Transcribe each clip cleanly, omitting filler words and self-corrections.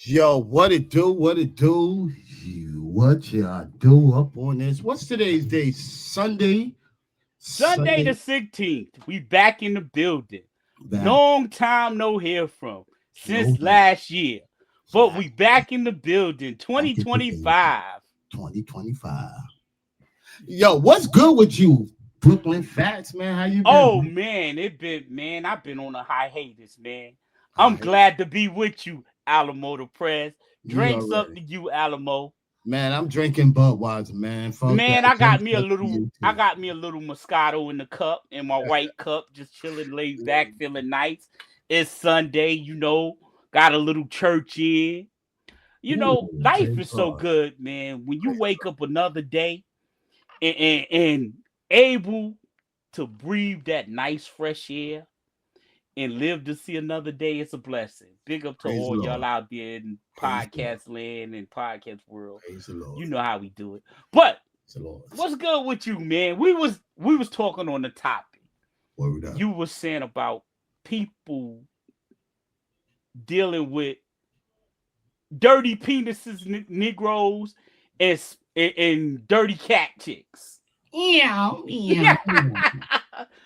Yo, what it do? What it do? What y'all do up on this? What's today's day? Sunday. Sunday the Sunday. 16th. We back in the building. Back. Long time no hear from No since heat. last year. But we back in the building. Back in the building. 2025. 2025. Yo, what's good with you, Brooklyn Fats, man? How you been, Oh man? man, I've been on a hiatus, man. I'm I glad to be with you, Alamo the Press. You Drinks up already. to you, Alamo. Man, I'm drinking Budweiser, man. Fuck that. Man, I got Drinks me a up to little you I too. got me a little Moscato in the cup, in my white cup, just chilling, laid back, feeling nice. It's Sunday, got a little church in. Life Praise is so God. good, man. When you Praise wake up another day and able to breathe that nice fresh air and live to see another day, it's a blessing. Big up to Praise the all y'all Lord. out there in Praise the Lord. podcast land and podcast world. Praise the You Lord. know how we do it. But Praise the Lord. what's good with you, man? We was talking on the topic. Word up. You was saying about people dealing with dirty penises, Negroes, and dirty cat chicks. Meow, meow, meow.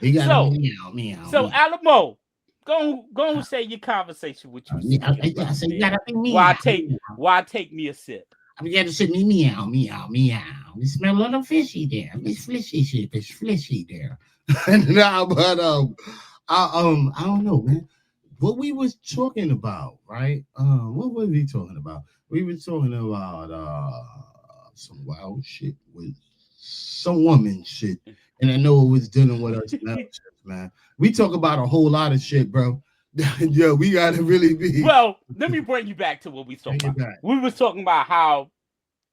You gotta so, meow, meow, so meow. Alamo, go and say your conversation with you your I brother, say you man. gotta be Why meow, take meow. why take me a sip? I gotta say me meow, meow, meow. You smell a little fishy there. Miss Fishy shit, it's fishy there. Nah, but I don't know, man. What we was talking about, right? What were we talking about? We were talking about some wild shit with some woman shit, and I know it was dealing with us male chicks, man. We talk about a whole lot of shit, bro. Yeah, we gotta really be Well, let me bring you back to what we was talking bring it about. back. We was talking about how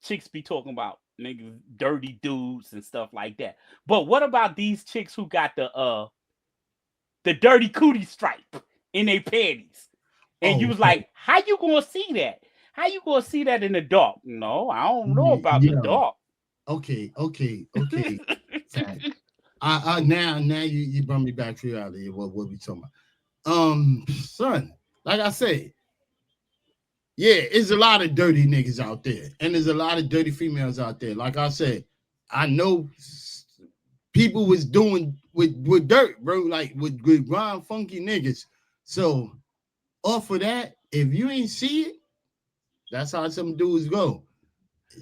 chicks be talking about niggas, dirty dudes and stuff like that. But what about these chicks who got the dirty cootie stripe in their panties? And you Oh, was so like, how you gonna see that? How you gonna see that in the dark? No, I don't know about the yeah. dark. Okay. Fact. Now you brought me back to reality. What we talking about? Son, like I say, yeah, there's a lot of dirty niggas out there, and there's a lot of dirty females out there. Like I said, I know people was doing with dirt, bro, like with grind funky niggas. So off of that, if you ain't see it, that's how some dudes go.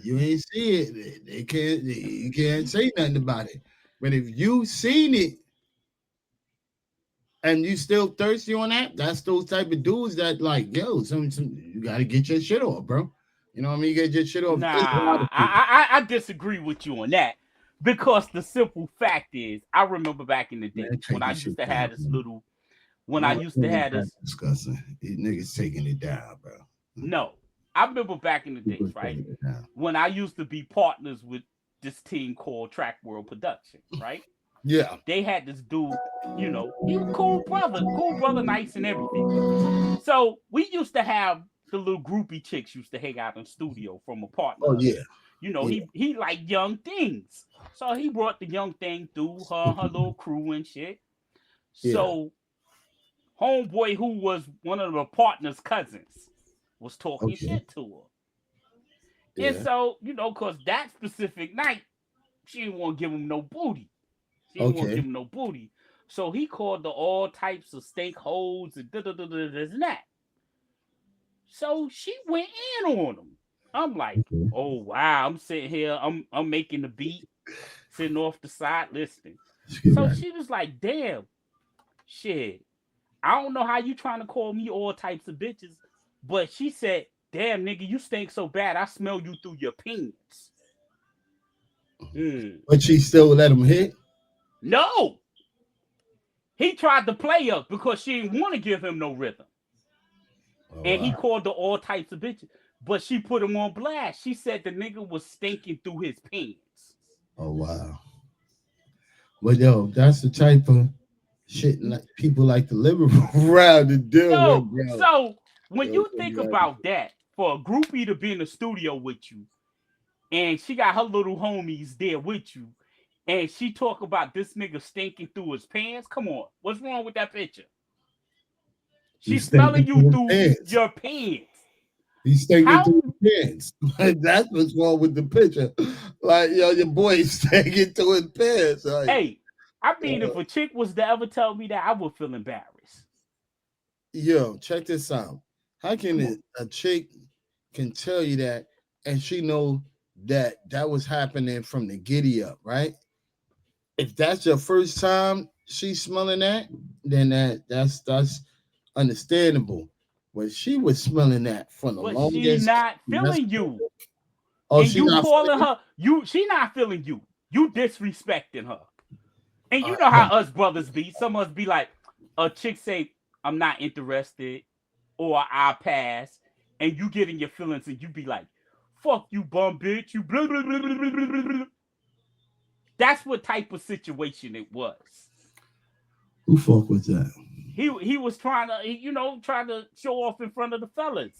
You ain't see it, they can't. You can't say nothing about it. But if you seen it and you still thirsty on that, that's those type of dudes that like, yo, some you got to get your shit off, bro. You know what I mean? You get your shit off. There's a lot Nah, of people. I disagree with you on that because the simple fact is, I remember back in the Man, days when take I your used shit to down, have this man. little, when I Oh, used to niggas have that this. disgusting. These niggas taking it down, bro. No, I remember back in the People days, right? taking it down. When I used to be partners with this team called Track World Productions, right? Yeah. They had this dude, he was cool brother, nice and everything. So we used to have the little groupie chicks used to hang out in studio from a partner Oh of yeah. his. Yeah. He liked young things. So he brought the young thing through her little crew and shit. Yeah. So homeboy, who was one of the partner's cousins, was talking Okay. shit to her. And Yeah. so, cause that specific night, she didn't want to give him no booty. She didn't want to Okay. give him no booty. So he called her all types of stink holes and this and that. So she went in on him. I'm like, Okay. oh wow. I'm sitting here, I'm making the beat, sitting off the side listening. Let's get So right. she was like, damn, shit. I don't know how you trying to call me all types of bitches, but she said, damn nigga, you stink so bad, I smell you through your penis. Mm. But she still let him hit. No, he tried to play us because she didn't want to give him no rhythm. Oh And he wow. called her all types of bitches. But she put him on blast. She said the nigga was stinking through his pants. Oh wow. But yo, that's the type of shit like people like to live around and deal with, So, bro. so when Yo, you so think you like, about that, for a groupie to be in the studio with you, and she got her little homies there with you, and she talk about this nigga stinking through his pants. Come on, what's wrong with that picture? you She's smelling stinking you through his through pants. your pants. He's sticking How? to his pants. Like, that's what's wrong with the picture. Like, yo, your boy's sticking to his pants. Like, Hey, I mean, uh, if a chick was to ever tell me that, I would feel embarrassed. yo, check this out. How can Come on. a chick can tell you that, and she know that that was happening from the giddy up, right? If that's your first time she's smelling that, then that's understandable. But she was smelling that for the But she longest. not That's, feeling you. oh, And she you not calling feeling. her, she not feeling you. You disrespecting her. And you know No. how us brothers be. Some of us be like, a chick say, I'm not interested, or I pass, and you get in your feelings and you be like, fuck you, bum bitch, you blah, blah, blah, blah, blah, blah, blah. That's what type of situation it was. Who fuck with that? He was trying to, trying to show off in front of the fellas.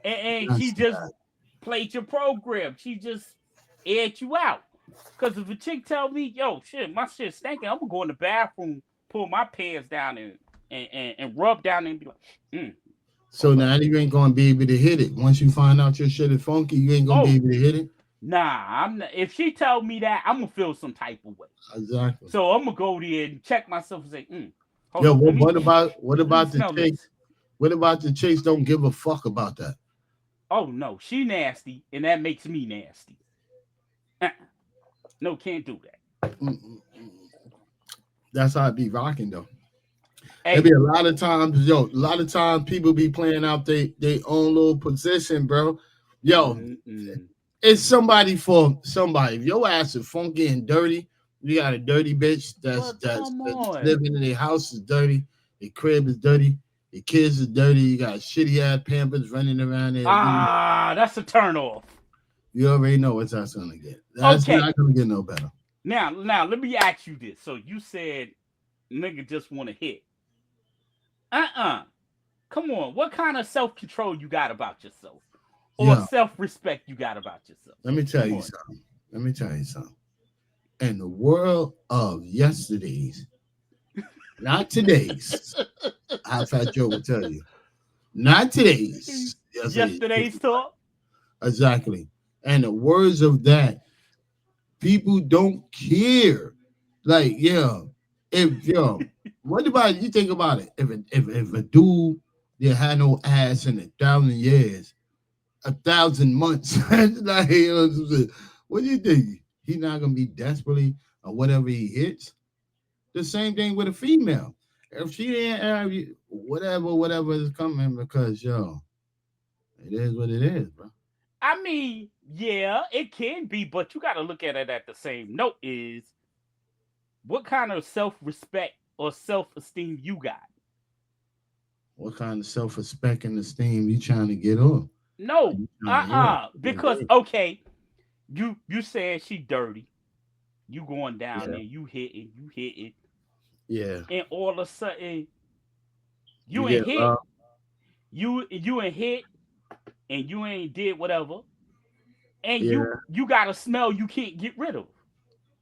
And she That's just played your program. She just aired you out. Because if a chick tell me, yo, shit, my shit stinking, I'm gonna go in the bathroom, pull my pants down and rub down and be like, so hold up. now you ain't gonna be able to hit it. Once you find out your shit is funky, you ain't gonna be Oh, able to hit it. nah, I'm not, if she tell me that, I'm gonna feel some type of way. Exactly. So I'm gonna go there and check myself and say, hold Yo, on, what let me about the smell chicks? this. What about the chicks don't give a fuck about that? Oh no, she nasty, and that makes me nasty. Uh-uh. No, can't do that. Mm-mm. That's how it be rocking though. There be Hey, a lot of times, yo, a lot of times people be playing out they own little position, bro. Yo, mm-mm. it's somebody for somebody. If your ass is funky and dirty, you got a dirty bitch But come that's on. living in their house is dirty, their crib is dirty, your kids is dirty, you got shitty ass pampers running around there. That's a turn off. You already know what that's gonna get. That's Okay, not gonna get no better. now let me ask you this. So you said nigga just want to hit. Come on. What kind of self control you got about yourself, or Yeah, self respect you got about yourself? let me tell Come you on. something. Let me tell you something. In the world of yesterdays, not today's, how Fat Joe will tell you, not today's, yesterday's. Yesterday's talk. Exactly. And the words of that, people don't care. Like, yeah, if what about you think about it? If a dude that had no ass in 1,000 years, 1,000 months, like, what do you think? He's not gonna be desperately or whatever he hits. The same thing with a female. If she ain't have you, whatever is coming, because it is what it is, bro. I mean, yeah, it can be, but you got to look at it at the same note. Is what kind of self respect or self esteem you got? What kind of self-respect and esteem you trying to get on? No, You trying to because hit? okay, you saying she dirty. You going down Yeah, there, you hitting, yeah. and all of a sudden You you ain't get hit, love. you ain't hit, and you ain't did whatever, and you Yeah. you got a smell you can't get rid of.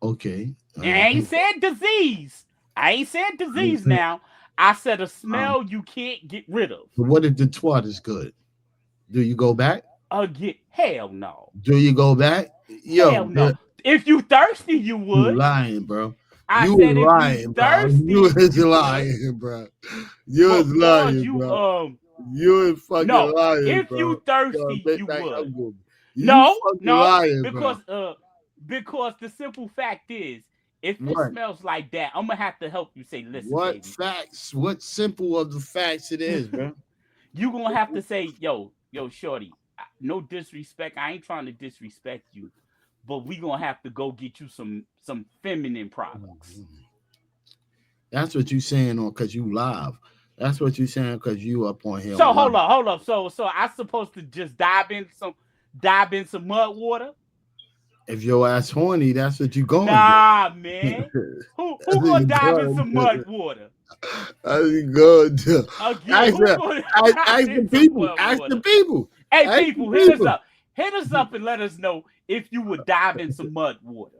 Okay. And I ain't said disease. I ain't said disease But now. I said a smell you can't get rid of. what if the twat is good? Do you go back? Again, hell no. Do you go back? Hell Yo, no. If you thirsty, you you would. lying, bro. I You is said if you lying, bro. You thirsty, is you would. lying, bro. You is But Paul, lying, you bro. You is fucking no. lying, If bro. you Yo, thirsty, you midnight would. hunger. You No, fucking no, lying, bro. because the simple fact is, if it What? smells like that, I'm gonna have to help you say, listen, What baby. facts? What simple of the facts it is, bro? You gonna have to say, yo, shorty, no disrespect. I ain't trying to disrespect you, but we gonna have to go get you some feminine products. That's what you saying on because you live. That's what you saying because you up on here So on live. hold up. So I supposed to just dive in some mud water? If your ass horny, that's what you going to Nah, do. man. Who That's what gonna you dive in going some to mud do. water? That's what you going to do. Again, Ask who the, gonna ask dive the in some people. mud Ask the water? people. Hey, Ask the people, hit us people. up. Hit us up and let us know if you would dive in some mud water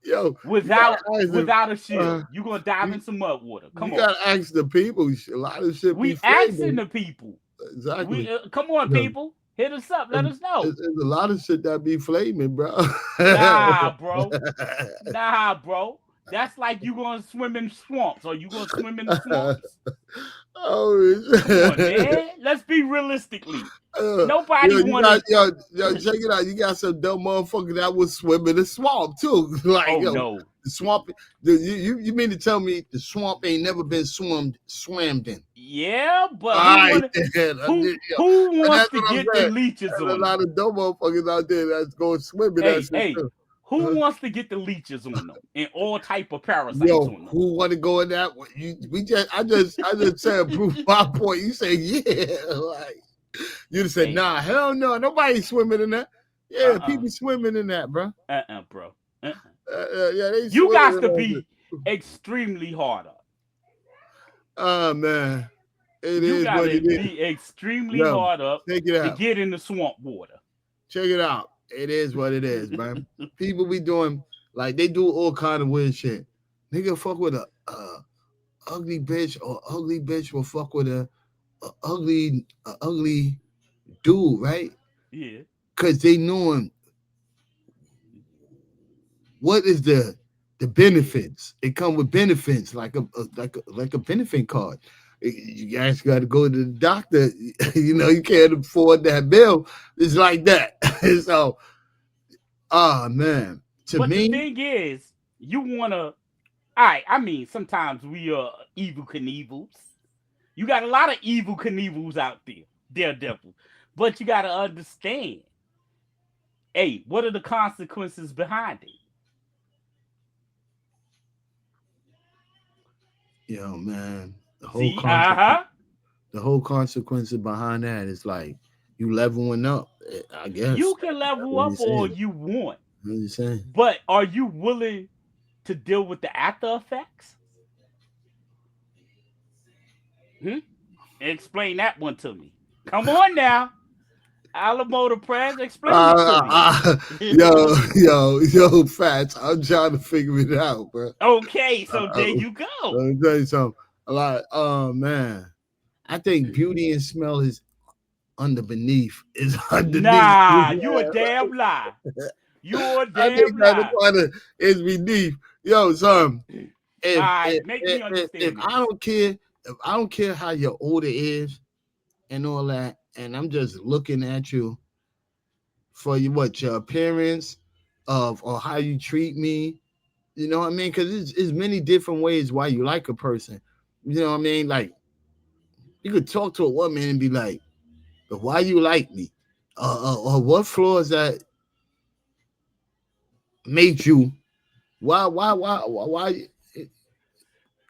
Yo, you gotta without ask the, without a shield. You gonna dive you, in some mud water? you Come on. gotta ask the people. A lot of shit be We free, asking man. the people. exactly. Come on, Yeah. people, hit us up. Let us know. There's a lot of shit that be flaming, bro. Nah, bro. Nah, bro. That's like you gonna swim in swamps. Or you gonna swim in the swamps? Come on, Oh, man. Let's be realistically. yo, Nobody you got wanna. check it out. You got some dumb motherfucker that was swimming in the swamp too. Like Oh yo, no. the swamp. You mean to tell me the swamp ain't never been swammed in? Yeah, All but right, then. who And wants that's to what I'm get the saying. leeches There's a on them? lot of dumb motherfuckers out there that's going swimming that Hey, shit hey, too. who Uh, wants to get the leeches on them and all type of parasites Yo, on them? who want to go in that? I just said proof my point. You say yeah, like you just said Hey, nah, hell no, nobody swimming in that. Yeah, uh-uh, people swimming in that, bro. bro. Uh-uh. Yeah, they You swimming got in to that be shit. extremely hard up. Oh man, it You is got what to it is. be extremely Yo, hard up check it to out. get in the swamp water. Check it out. It is what it is, man. People be doing like they do all kind of weird shit. Nigga fuck with a ugly bitch, or ugly bitch will fuck with a ugly dude, right? Yeah. Because they knowing what is the benefits. It come with benefits like a benefit card. You guys got to go to the doctor. You know you can't afford that bill. It's like that. So, man, to But the me, thing is, you want to. I mean, sometimes we are evil Knievels. You got a lot of evil Knievels out there, Daredevil. But you got to understand, hey, what are the consequences behind it? man, See, uh-huh. the whole consequences behind that is like you leveling up. I guess You can that's level what you're up all saying. you want, What you saying? but are you willing to deal with the after effects? Hmm? Explain that one to me. Come on now. Alamo the Prez, explain it to me. Yo, Fats. I'm trying to figure it out, bro. Okay, so Uh, there you go. Let me tell you something. Like, oh man, I think beauty and smell is under beneath. Is underneath. Nah, you a damn lie. You a I damn think that the lie. part is beneath. Yo, son. All If right, if, make me if understand I this. don't care, if I don't care how your odor is and all that, and I'm just looking at you for your appearance of or how you treat me. You know what I mean? Because it's many different ways why you like a person. You know what I mean? Like you could talk to a woman and be like, "But why you like me?" Or what flaws that made you? Why?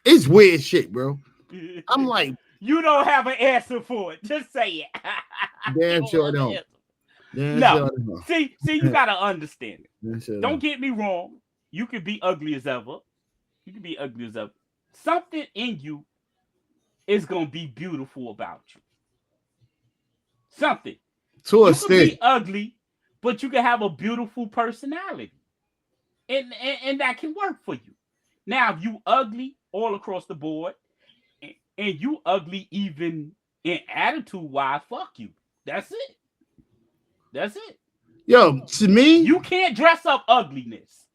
It's weird shit, bro. I'm like, You don't have an answer for it. Just say it. You damn don't sure I have an don't. answer. Damn No. sure I don't. See, you gotta understand it. Damn sure I Don't don't. get me wrong. You could be ugly as ever. You can be ugly as ever. Something in you is gonna be beautiful about you. Something. To a You could be extent. ugly, but you can have a beautiful personality. And that can work for you. Now, if you ugly all across the board, and you ugly even in attitude wise, fuck you. That's it. That's it. Yo, You can't dress up ugliness.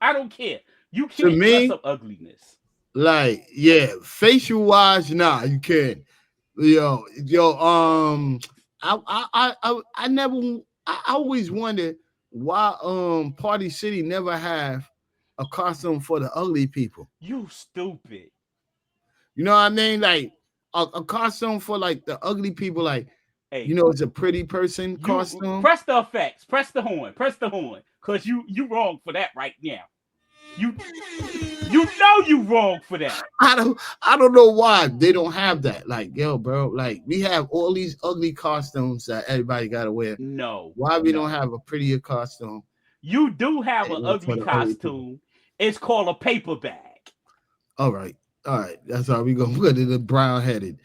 I don't care. You to can't dress me, up ugliness. like, yeah, facial wise, nah, you can't. Yo, I never, I always wondered why Party City never have a costume for the ugly people. You stupid. You know what I mean? Like a costume for like the ugly people, like Hey, it's a pretty person you costume. press the effects, press the horn, cause you wrong for that right now. You you know you wrong for that. I don't know why they don't have that. Like, yo, bro, like we have all these ugly costumes that everybody gotta wear. No, Why we don't no. have a prettier costume You do have an for ugly the ugly people? costume. It's called a paper bag. All right. All right. That's how we gonna put it in brown headed.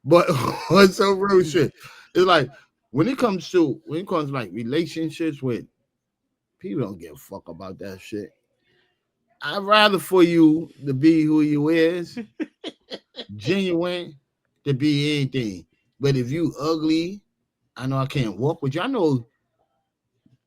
But what's so real shit? It's like when it comes to like relationships with people don't give a fuck about that shit. I'd rather for you to be who you is, genuine, to be anything. But if you ugly, I know I can't walk with you. I know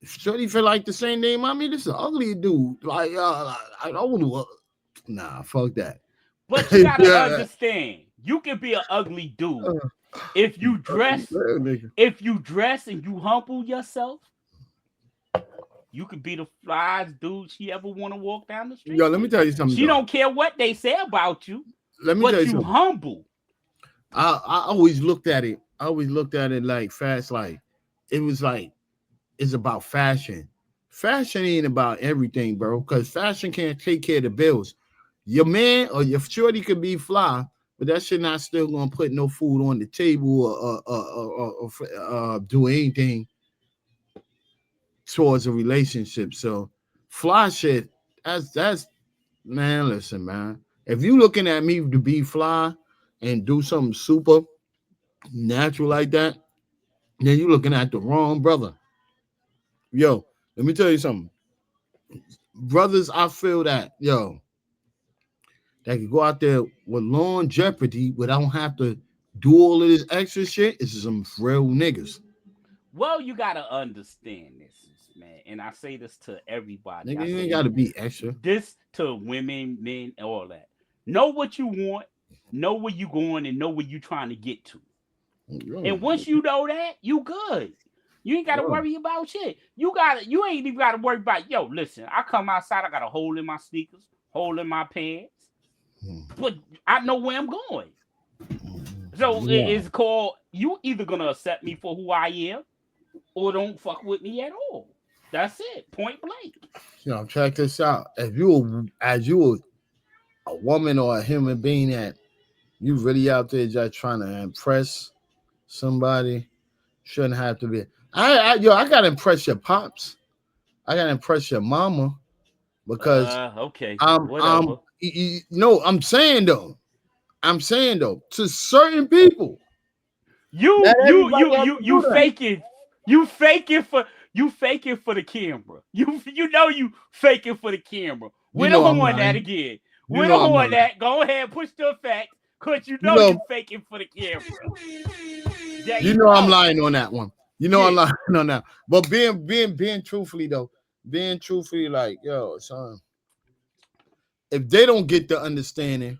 Shorty feel like the same name. I mean, this is an ugly dude. Like, I don't want to. Nah, fuck that. But you gotta Yeah. understand, you can be an ugly dude Uh, if you dress, nigga. and you humble yourself. You could be the flyest dude she ever want to walk down the street Yo, let me with. tell you something She though. don't care what they say about you, Let me tell but you you something. humble. I always looked at it. I always looked at it like fast, like it was like it's about fashion. Fashion ain't about everything, bro. Because fashion can't take care of the bills. Your man or your shorty could be fly, but that shit not still gonna put no food on the table or do anything towards a relationship. So fly shit, that's man. Listen, man. If you looking at me to be fly and do something super natural like that, then you looking at the wrong brother. Yo, let me tell you something. Brothers, I feel that, that can go out there with long jeopardy without have to do all of this extra shit. It's some real niggas. Well, you gotta understand this, man, and I say this to everybody. Nigga, I you ain't say gotta be extra. this to women, men, all that. Know what you want, know where you going, and know where you trying to get to. Yo, And once you know that, you good. You ain't gotta yo. worry about shit. You ain't even gotta worry about, yo, listen, I come outside, I got a hole in my sneakers, hole in my pants, but I know where I'm going. So Yeah. it's called, you either gonna accept me for who I am or don't fuck with me at all. That's it. Point blank. Check this out. If you as you a woman or a human being that you really out there just trying to impress somebody, shouldn't have to be. I gotta impress your pops. I gotta impress your mama because Okay. I'm Whatever. no, I'm saying though, to certain people, not You you everybody you has you to you do that. faking. You faking for the camera. You know you faking for the camera. You Where the know I'm horn at lying. again? You Where the know I'm horn lying. at? Go ahead, push the effect, cause you You know know, you faking for the camera. There you you know I'm go. lying on that one. You know I'm Yeah. lying on that. But being truthfully though, being truthfully like, yo, son, if they don't get the understanding,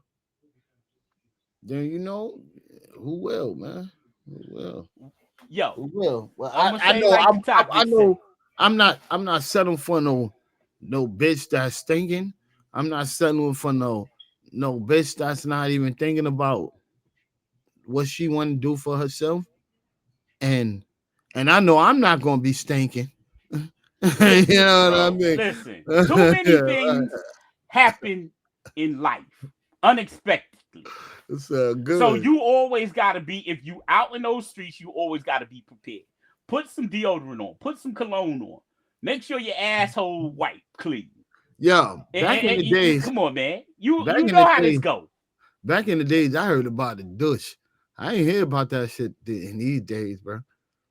then who will, man? Who will? Yo, Who will? Well, I'm gonna I say know like the I topic know say. I'm not settling for no bitch that's thinking. I'm not settling for no bitch that's not even thinking about what she want to do for herself. And I know I'm not gonna be stinking. You Listen, know what I bro. mean? Listen. Too many things happen in life unexpectedly. It's So good. you always got to be, if you out in those streets, you always got to be prepared. Put some deodorant on. Put some cologne on. Make sure your asshole white, clean. Yeah, Come on, man. You back you in know the how this day, go. back in the days, I heard about the douche. I ain't hear about that shit in these days, bro.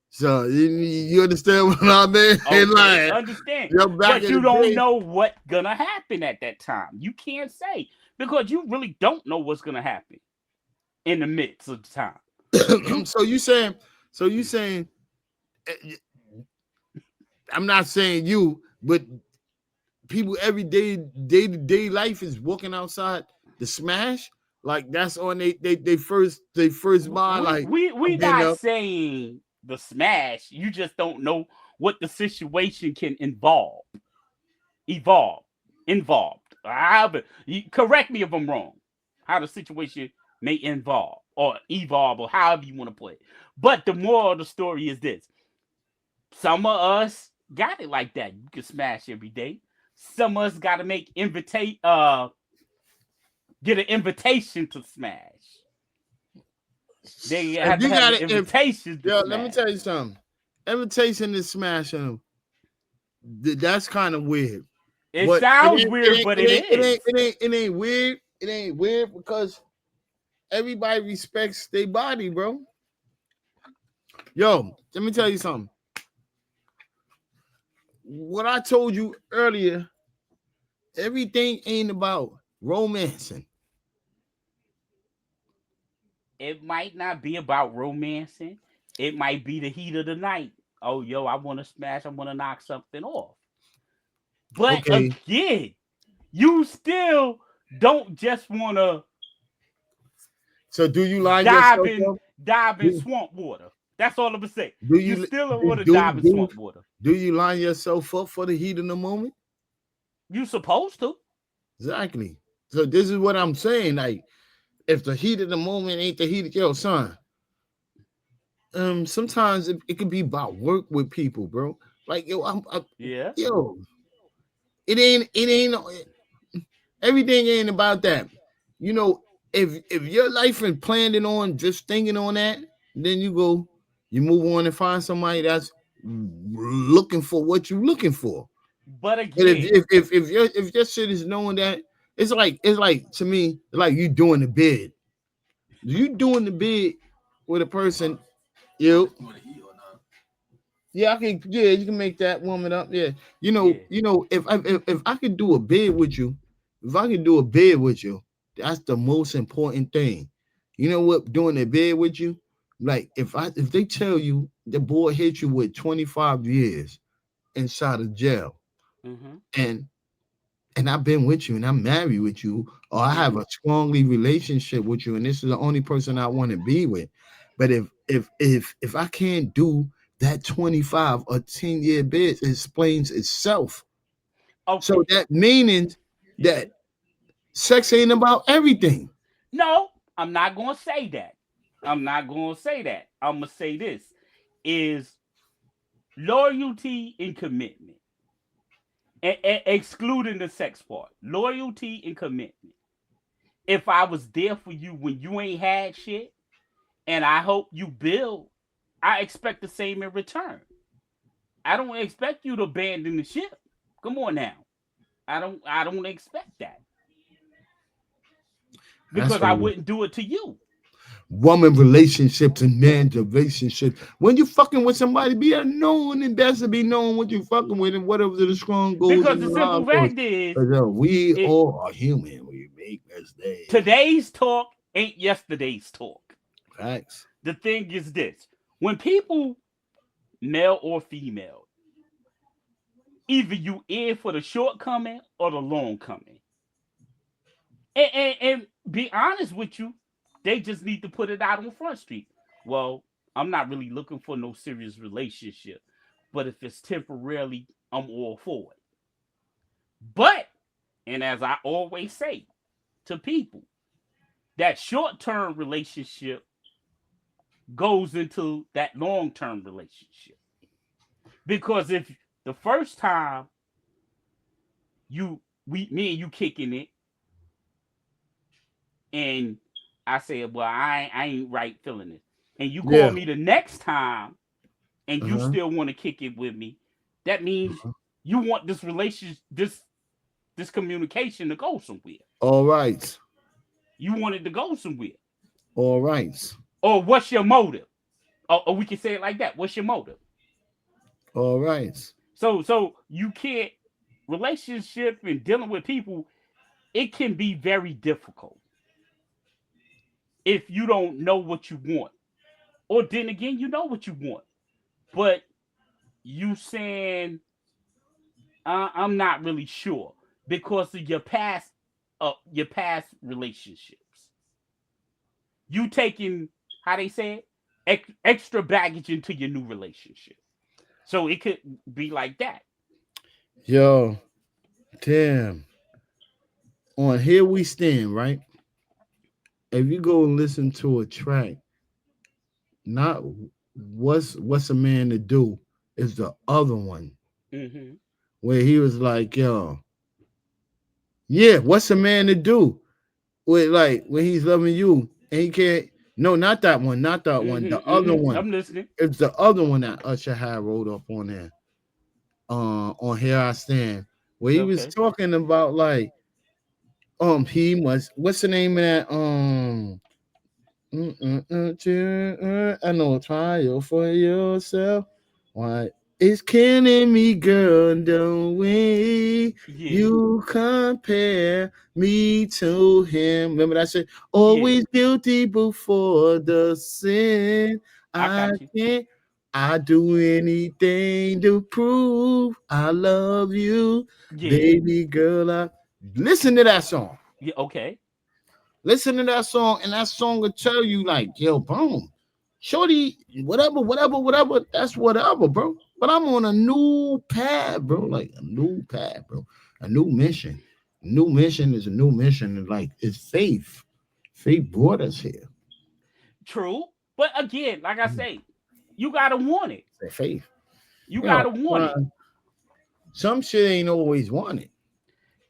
So you understand what I mean? Okay, Like, understand. back But in you don't the know what gonna happen at that time. You can't say because you really don't know what's gonna happen in the midst of the time. day. You So you saying, eh, I'm not saying you, but people every day to day life is walking outside the smash. Like that's on they first mind. we Like we I'm we getting not up. saying the smash. You just don't know what the situation can evolve, involved. Correct me if I'm wrong. How the situation may involve or evolve or however you want to put it. But the moral of the story is this: some of us got it like that. You can smash every day. Some of us got to get an invitation to smash. They If have to you have got an it, if invitation to yo, let me smash. tell you something. Invitation to smash them. That's kind of weird. It But it sounds ain't it weird, ain't but it it ain't it is. ain't it ain't it ain't weird. It ain't weird because everybody respects their body, bro. Yo, let me tell you something. What I told you earlier, everything ain't about romancing. it might not be about romancing. It might be the heat of the night. Oh, yo, I want to smash. I want to knock something off. But Okay. again, you still don't just want to So do you line dive yourself in, up? dive in Do, swamp water. That's all I'm gonna say. do You you still don't do, want to do dive in do swamp water. do you line yourself up for the heat in the moment? You supposed to. Exactly. So this is what I'm saying. Like, if the heat of the moment ain't the heat of your son, sometimes it could be about work with people, bro. Like, Yeah. yo, it ain't everything ain't about that. You know, if your life is planning on just thinking on that, then you move on and find somebody that's looking for what you're looking for. But But again, if your shit is knowing that, it's like to me, like you doing the bid. You doing the bid with a person, you yeah, I can. Yeah, you can make that woman up. Yeah, yeah. if I could do a bid with you, if I could do a bid with you, that's the most important thing. You know what? Doing a bid with you, like if they tell you the boy hit you with 25 years inside of jail, Mm-hmm. and I've been with you, and I'm married with you, or I Yeah. have a strongly relationship with you, and this is the only person I want to be with. But if I can't do that 25 or 10-year bid, it explains itself. So Okay. that meaning Yeah. that sex ain't about everything. No, I'm not gonna say that. I'm not gonna say that. I'm gonna say this is loyalty and commitment. Excluding the sex part. Loyalty and commitment. If I was there for you when you ain't had shit, and I hope you build, I expect the same in return. I don't expect you to abandon the ship. Come on now. I don't expect that That's because I what wouldn't do it to you. woman relationships and man relationships. When you fucking with somebody, be known and best to be known what you fucking with and whatever the strong goes Because and the the hard simple goes. fact is, Because we it all are human. We make mistakes. today's talk ain't yesterday's talk. Facts. The thing is this: when people, male or female, either you in for the shortcoming or the long coming, and be honest with you, they just need to put it out on Front Street. Well, I'm not really looking for no serious relationship, but if it's temporarily, I'm all for it. But, and as I always say to people, that short term relationship goes into that long term relationship. Because if the first time me and you kicking it, and I said, well, I ain't right feeling this, and you call Yeah. me the next time, and you Uh-huh. still want to kick it with me, that means you want this relationship, this communication to go somewhere. All right. You want it to go somewhere. All right. Or what's your motive? Or we can say it like that. What's your motive? All right. So you can't relationship and dealing with people, it can be very difficult if you don't know what you want. Or then again, you know what you want. But you saying I'm not really sure because of your past relationships. You taking how they say it, extra baggage into your new relationship. So it could be like that. Yo, damn. On Here We Stand, right? If you go and listen to a track, not what's a man to do is the other one Mm-hmm. where he was like, yo, yeah, what's a man to do? With like when he's loving you and he can't. No, not that one, not that one. The Mm-hmm. other Mm-hmm. one. I'm listening. It's the other one that Usher had wrote up on there. On Here I Stand, where he was Okay. talking about like he must what's the name of that I know trial for yourself. Why It's killing me, girl, the way Yeah, you compare me to him. Remember that shit? yeah. Always guilty before the sin. I I got you. can't. I do anything to prove I love you, Yeah, baby girl. Listen to that song. yeah. Okay. Listen to that song, and that song will tell you, like, yo, boom, shorty, whatever. That's whatever, bro. But I'm on a new path, bro. Like a new path, bro. A new mission. New mission is a new mission, and like it's faith. Faith brought us here. True. But again, like I say, you gotta want it. Say faith. You You know, gotta want it. some shit ain't always wanted.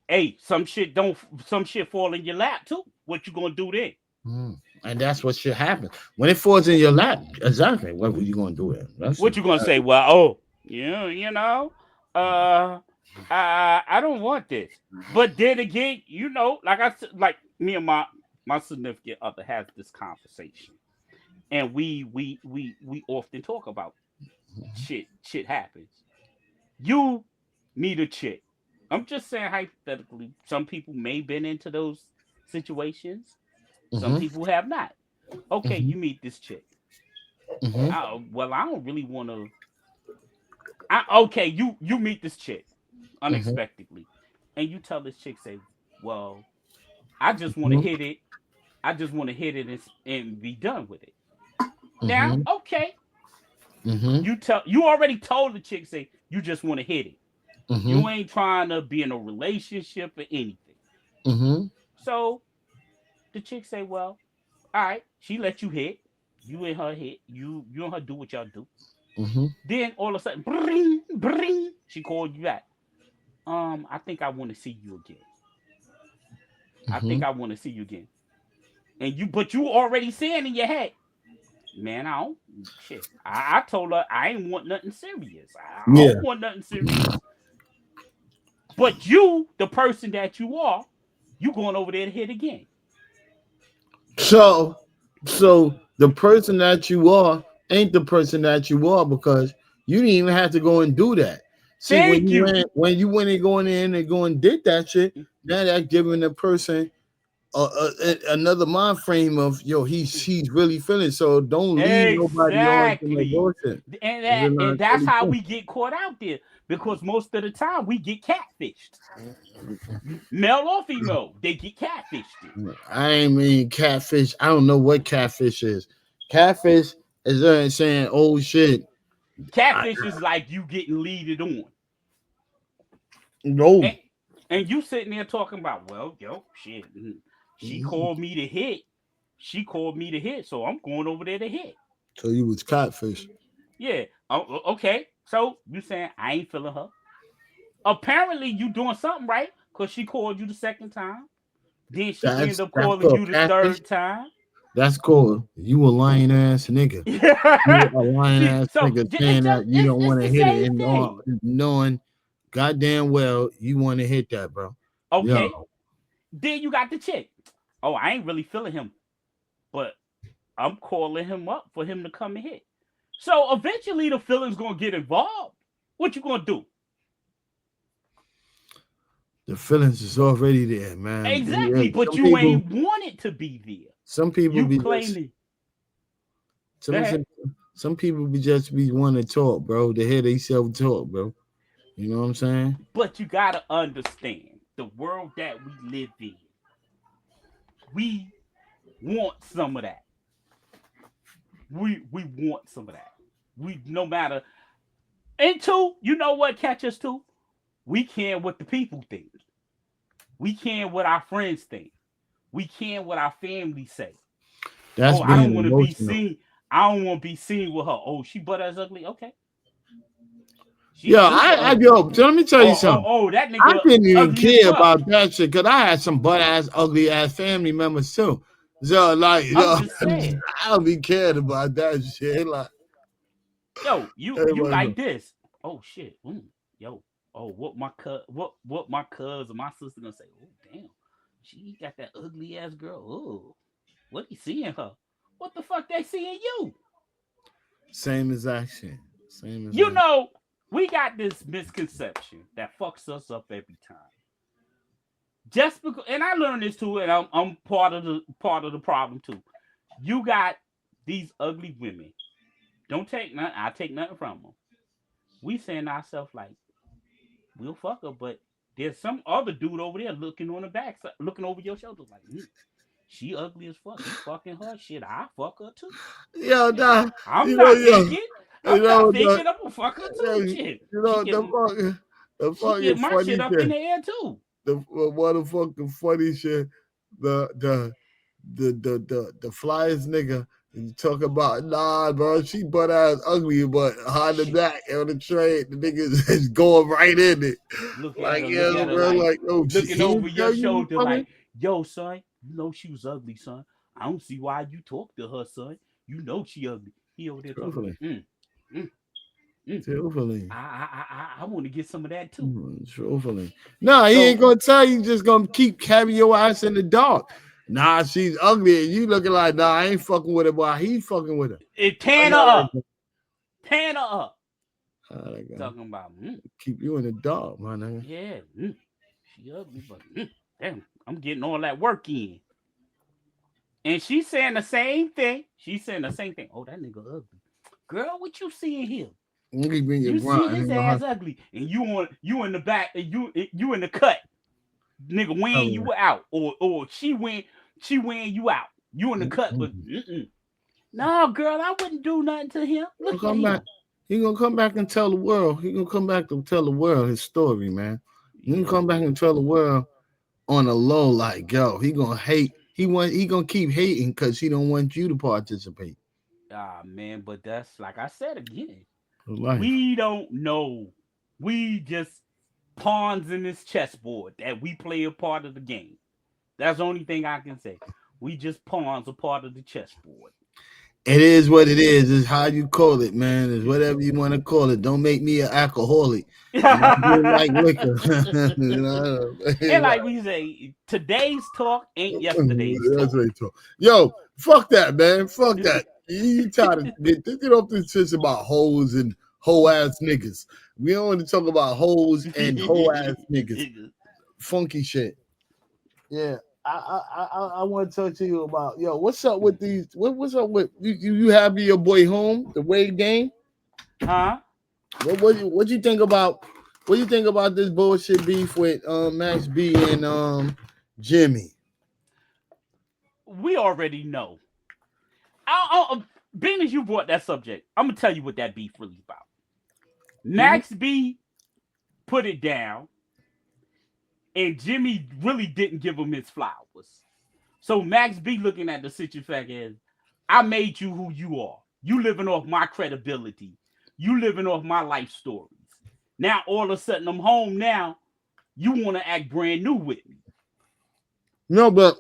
Hey, some shit fall in your lap too. What you gonna do then? Mm. And that's what should happen when it falls in your lap. Exactly. What were you gonna do? It. That's What you gonna say? Well, yeah, uh, I don't want this. But then again, like I said, like me and my significant other has this conversation, and we often talk about shit happens. You meet a chick. I'm just saying hypothetically, some people may been into those situations. Some mm-hmm, people have not. Okay, mm-hmm, you meet this chick. mm-hmm, Well, I don't really want to. Okay, you meet this chick mm-hmm, unexpectedly, and you tell this chick, say, "Well, I just want to mm-hmm, hit it. I just want to hit it and be done with it." Now, mm-hmm, okay, mm-hmm, you already told the chick, say you just want to hit it. mm-hmm, You ain't trying to be in a relationship or anything. mm-hmm. So the chick say, "Well, all right." She let you hit. You and her hit. You and her do what y'all do. Mm-hmm. Then all of a sudden, bring, bring, she called you back. I think I want to see you again. I Mm-hmm. think I want to see you again. But you already saying in your head, man, I don't shit. I told her I ain't want nothing serious. I Yeah. don't want nothing serious. But you, the person that you are, you going over there to hit again. So, so the person that you are ain't the person that you are because you didn't even have to go and do that. See, Thank you. when you went and going in and go and did that shit, now that giving the person another mind frame of yo, he's really feeling. So don't lead nobody on to no Exactly. bullshit. And that's how we get caught out there because most of the time we get catfished. Male or female, they get catfished. I ain't mean catfish. I don't know what catfish is. Catfish is saying, "Oh shit, I, Catfish is like you getting leaded on. no." And, and you sitting there talking about, well, yo, shit. She called me to hit. She called me to hit, so I'm going over there to hit. So you was catfish. Yeah. Okay. So you saying I ain't feeling her. Apparently you doing something right because she called you the second time. Then she end up That's calling called you the catfish. third time. That's cool. You a lying ass nigga. You a lying See, ass so nigga it's saying that you don't it's want to the hit it same and thing. knowing goddamn well you want to hit that, bro. Okay. Yo, Then you got the chick. Oh, I ain't really feeling him, but I'm calling him up for him to come and hit. So eventually the feeling's gonna get involved. What you gonna do? the feelings is already there, man. Exactly, but Some you people, ain't want it to be there. some people You be just claiming. Go some ahead. some, some people be just be want to talk, bro. To hear they self talk, bro. You know what I'm saying? But you gotta understand the world that we live in. We want some of that. We want some of that. We no matter. And two, you know what catch us too? We care what the people think. We care what our friends think. We care what our family say. That's Oh, I don't being want to be emotional. seen. I don't want to be seen with her. Oh, she butt ass ugly. Okay, she's Yo, super ugly. so let me tell you something. That I nigga didn't even ugly as care fuck. about that shit because I had some butt ass, ugly ass family members too. So like, I'm yo, just saying. I don't be cared about that shit. Like, Yo, you everybody like know. this? Oh shit. Yo. Oh, what my cousin, my sister gonna say? Oh damn, she got that ugly ass girl. Oh, what he seeing her? What the fuck they seeing you? Same exact shit. Same You exact. know, we got this misconception that fucks us up every time. Just because, and I learned this too, and I'm part of the problem too. You got these ugly women. Don't take nothing. I take nothing from them. We saying to ourselves like, we'll fuck her, but there's some other dude over there looking on the back, looking over your shoulder like, she ugly as fuck. You fucking her shit. I fuck her too. Yo, nah, I'm not thinking. I'm not thinking I'm gonna fuck her too. You Shit. know, She the fucking get my funny shit up in the air too. The motherfucking funny shit. The flyest nigga. And you talk about, nah, bro, she butt ass ugly, but behind the back on the train, the nigga is going right in it. Look like, at her, yeah, look at her, bro, like, oh, looking over your shoulder, you like, yo, son, you know she was ugly, son. I don't see why you talk to her, son. You know she ugly. He over there talking. Truthfully. I want to get some of that too. Truthfully. No, he ain't gonna tell you. Just gonna keep carrying your ass in the dark. Nah, she's ugly, and you looking like, nah, I ain't fucking with her, but he's fucking with her. Tan her up. Tan her up. Talking about keep you in the dark, my nigga. Yeah, she ugly, but damn, I'm getting all that work in. And she's saying the same thing. Oh, that nigga ugly. Girl, what you seeing here? You see his ass ugly, and you in the back, and you in the cut, nigga weighing you out, or she weighing you out. You in the cut, but no, girl, I wouldn't do nothing to him. Look at him. He gonna come back and tell the world. He gonna come back to tell the world his story, man. He gonna come back and tell the world on a low, like, yo, he gonna hate. He gonna keep hating because he don't want you to participate. Ah, man, but that's like I said again. Life. We don't know. We just pawns in this chessboard that we play a part of the game. That's the only thing I can say. We just pawns a part of the chessboard. It is what it is. It's how you call it, man. It's whatever you want to call it. Don't make me an alcoholic. Like liquor. And like we say, today's talk ain't yesterday's talk. Yo, fuck that, man. Fuck that. You try to get off this shit about hoes and hoe ass niggas. We don't want to talk about hoes and hoe ass niggas. Funky shit. Yeah. I want to talk to you about, yo, what's up with these? What's up with you having your boy home, the Wade game? Huh? What you think about? What do you think about this bullshit beef with Max B and Jimmy? We already know. Being as you brought that subject, I'm gonna tell you what that beef really about. Max B put it down, and Jimmy really didn't give him his flowers. So Max B looking at the situation as, I made you who you are. You living off my credibility. You living off my life stories. Now all of a sudden I'm home now. You want to act brand new with me. No, but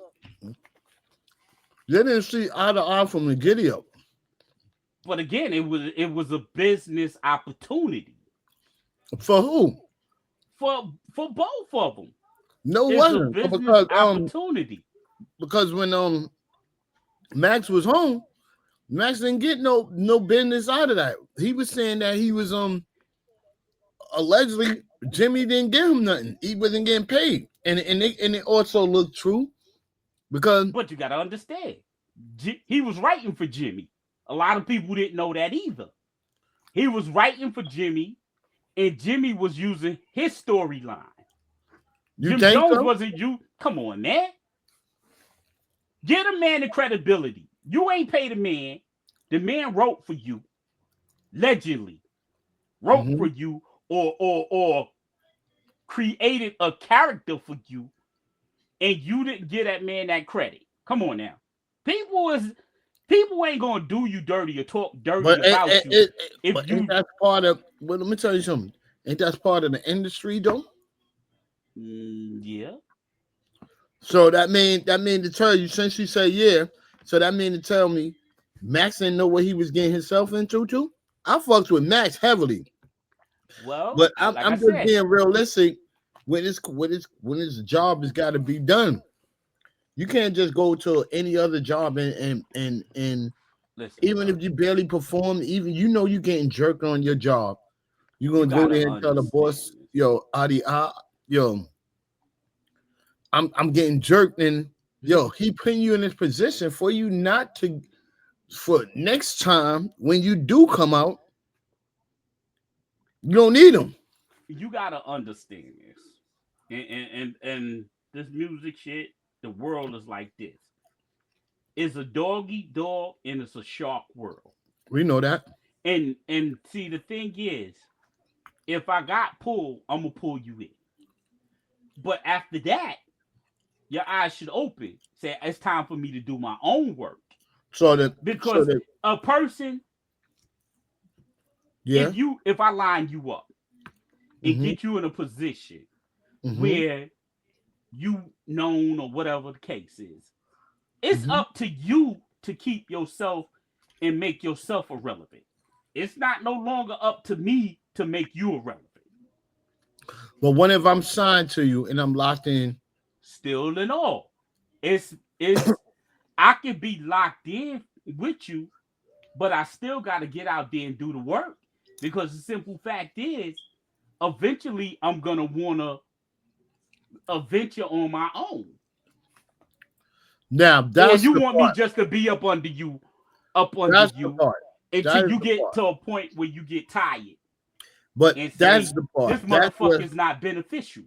they didn't see eye to eye from the video. But again, it was a business opportunity. For who? For both of them. No, it wasn't because opportunity. Because when Max was home, Max didn't get no business out of that. He was saying that he was allegedly Jimmy didn't give him nothing. He wasn't getting paid, and it also looked true because. But you gotta understand, he was writing for Jimmy. A lot of people didn't know that either. He was writing for Jimmy, and Jimmy was using his storyline. Jim Jones wasn't you. Come on, man. Get a man the credibility. You ain't paid a man. The man wrote for you, allegedly, wrote for you, or created a character for you, and you didn't give that man that credit. Come on now. People ain't gonna do you dirty or talk dirty about you. That's part of. Well, let me tell you something. Ain't that part of the industry though? Yeah. So that mean to tell you, since you say yeah, so that mean to tell me Max didn't know what he was getting himself into too? I fucks with Max heavily. Well, but I'm just being realistic when his job has got to be done. You can't just go to any other job and listen, even if you barely perform, even you're getting jerked on your job. You You gonna go gotta there and tell the understand boss, this. yo, Adi, yo, I'm getting jerked, and yo, he putting you in this position for you not to, for next time when you do come out, you don't need him. You gotta understand this. And this music shit, the world is like this. It's a dog eat dog and it's a shark world. We know that. And see the thing is, if I got pulled, I'm gonna pull you in. But after that, your eyes should open. Say it's time for me to do my own work. So that, so Because that, a person, yeah. if I line you up and Mm-hmm. get you in a position Mm-hmm. where you known or whatever the case is, it's Mm-hmm. up to you to keep yourself and make yourself irrelevant. It's not no longer up to me to make you irrelevant. But what if I'm signed to you and I'm locked in? Still and all, it's I can be locked in with you, but I still got to get out there and do the work because the simple fact is, eventually I'm gonna wanna venture on my own. Now Or that's you the want me part. just to be up under That's the you part. until That is you the get part. to a point where you get tired But and that's say the part. this That's motherfucker where is not beneficial.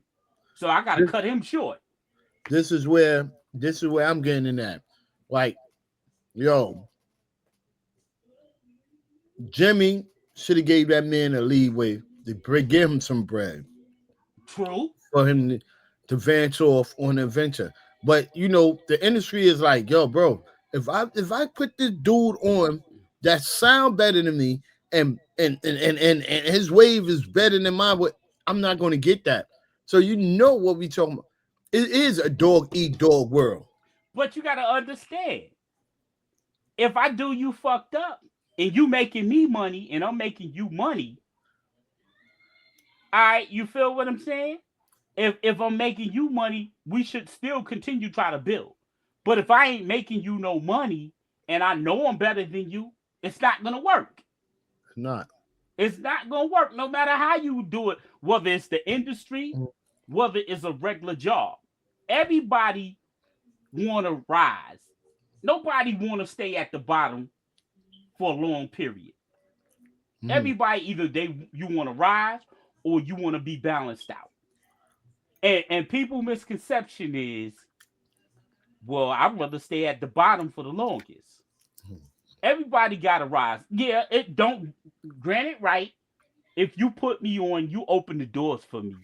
So I gotta this, cut him short. this is where I'm getting in at. Like, yo, Jimmy should have gave that man a leeway to give him some bread True. for him to venture off on an adventure. But you know, the industry is like, yo, bro, if I put this dude on that sound better than me and his wave is better than mine, but I'm not gonna get that. So you know what we talking about. It is a dog eat dog world. But you gotta understand, if I do you fucked up and you making me money and I'm making you money, all right, you feel what I'm saying? If I'm making you money, we should still continue try to build. But if I ain't making you no money and I know I'm better than you, it's not gonna work. It's not. It's not gonna work no matter how you do it, whether it's the industry, whether it's a regular job. Everybody wanna rise. Nobody wanna stay at the bottom for a long period. Mhm. Everybody either you wanna rise or you wanna be balanced out. And people misconception is, well, I'd rather stay at the bottom for the longest. Everybody gotta rise. Yeah, it don't granted right. If you put me on, you open the doors for me.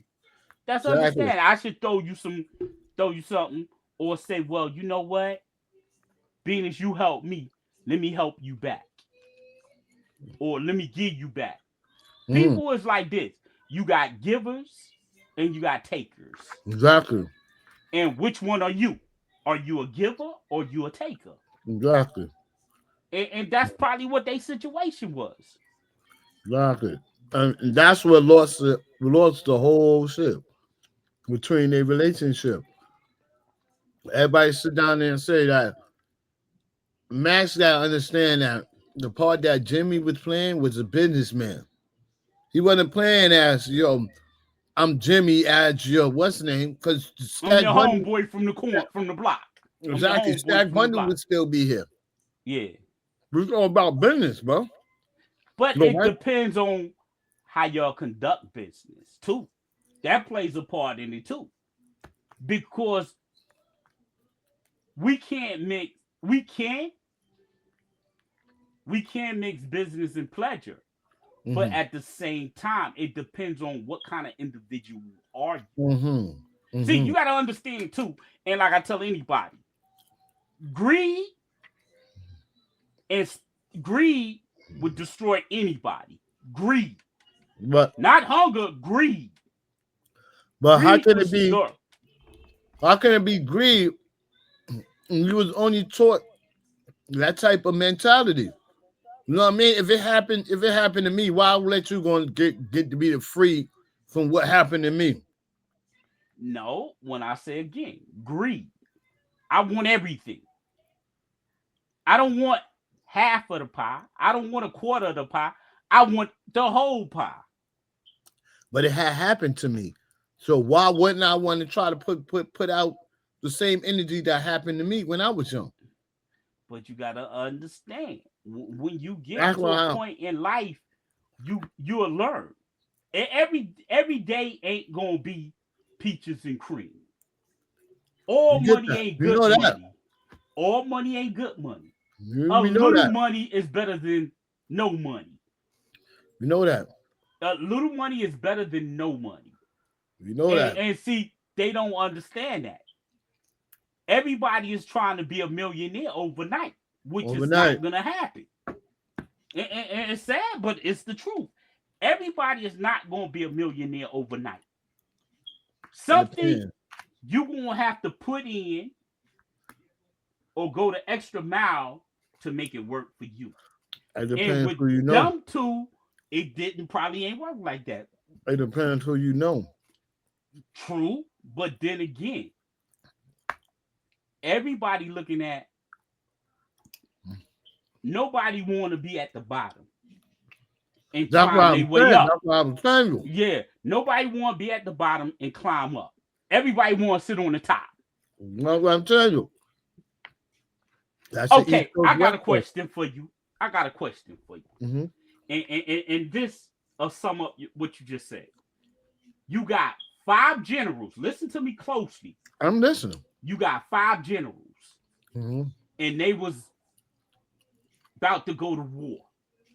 That's Exactly. understand. I should throw you something, or say, well, you know what? Being as you help me, let me help you back. Or let me give you back. Mhm. People is like this. You got givers and you got takers. Exactly. And which one are you? Are you a giver or you a taker? Exactly. And that's probably what their situation was. Exactly. And that's what lost the whole shit between their relationship. Everybody sit down there and say that Max gotta understand that the part that Jimmy was playing was a businessman. He wasn't playing as yo, I'm Jimmy as yo, what's the name? Because I'm Stack your Bundle, homeboy from the corner, from the block. I'm your exactly, homeboy Stack from the Bundle block. would still be here. Yeah. We're all about business, bro. But No, it right? depends on how y'all conduct business too. That plays a part in it too. Because we can't mix we can we can mix business and pleasure. But Mm-hmm. at the same time, it depends on what kind of individual are you. Mm-hmm. See, Mm-hmm. you gotta understand too. And like I tell anybody, greed and greed would destroy anybody. Greed. But Not hunger, greed. how Greed can will it be? start. How can it be greed? And you was only taught that type of mentality. You know what I mean? If it happened to me, why would let you go and get to be the free from what happened to me? No, when I say again, greed. I want everything. I don't want half of the pie. I don't want a quarter of the pie. I want the whole pie. but it had happened to me. So why wouldn't I want to try to put out the same energy that happened to me when I was young? But you gotta understand when you get That's to a why point in life, you'll learn. Every day ain't gonna be peaches and cream. All you get money that. ain't We good know that. money. All money ain't good money. A We know little that. money is better than no money. We know that. A little money is better than no money. We know And, that. and see, they don't understand that. Everybody is trying to be a millionaire overnight, which is not Overnight. gonna happen. And it's sad, but it's the truth. Everybody is not gonna be a millionaire overnight. It Something depends. you're gonna have to put in or go the extra mile to make it work for you. It And depends with who you know. them two, it didn't probably ain't work like that. It depends who you know. True, but then again, everybody looking at nobody want to be at the bottom and That's what climb their I'm way saying. up. That's what I'm telling you. Yeah, nobody want to be at the bottom and climb up. Everybody want to sit on the top. That's what I'm telling you. That's the East Okay, Coast, I got West a Coast. question for you. I got a question for you. Mm-hmm. And this will sum up what you just said. You got 5 generals. Listen to me closely. I'm listening. You got 5 generals, Mm-hmm. and they was about to go to war.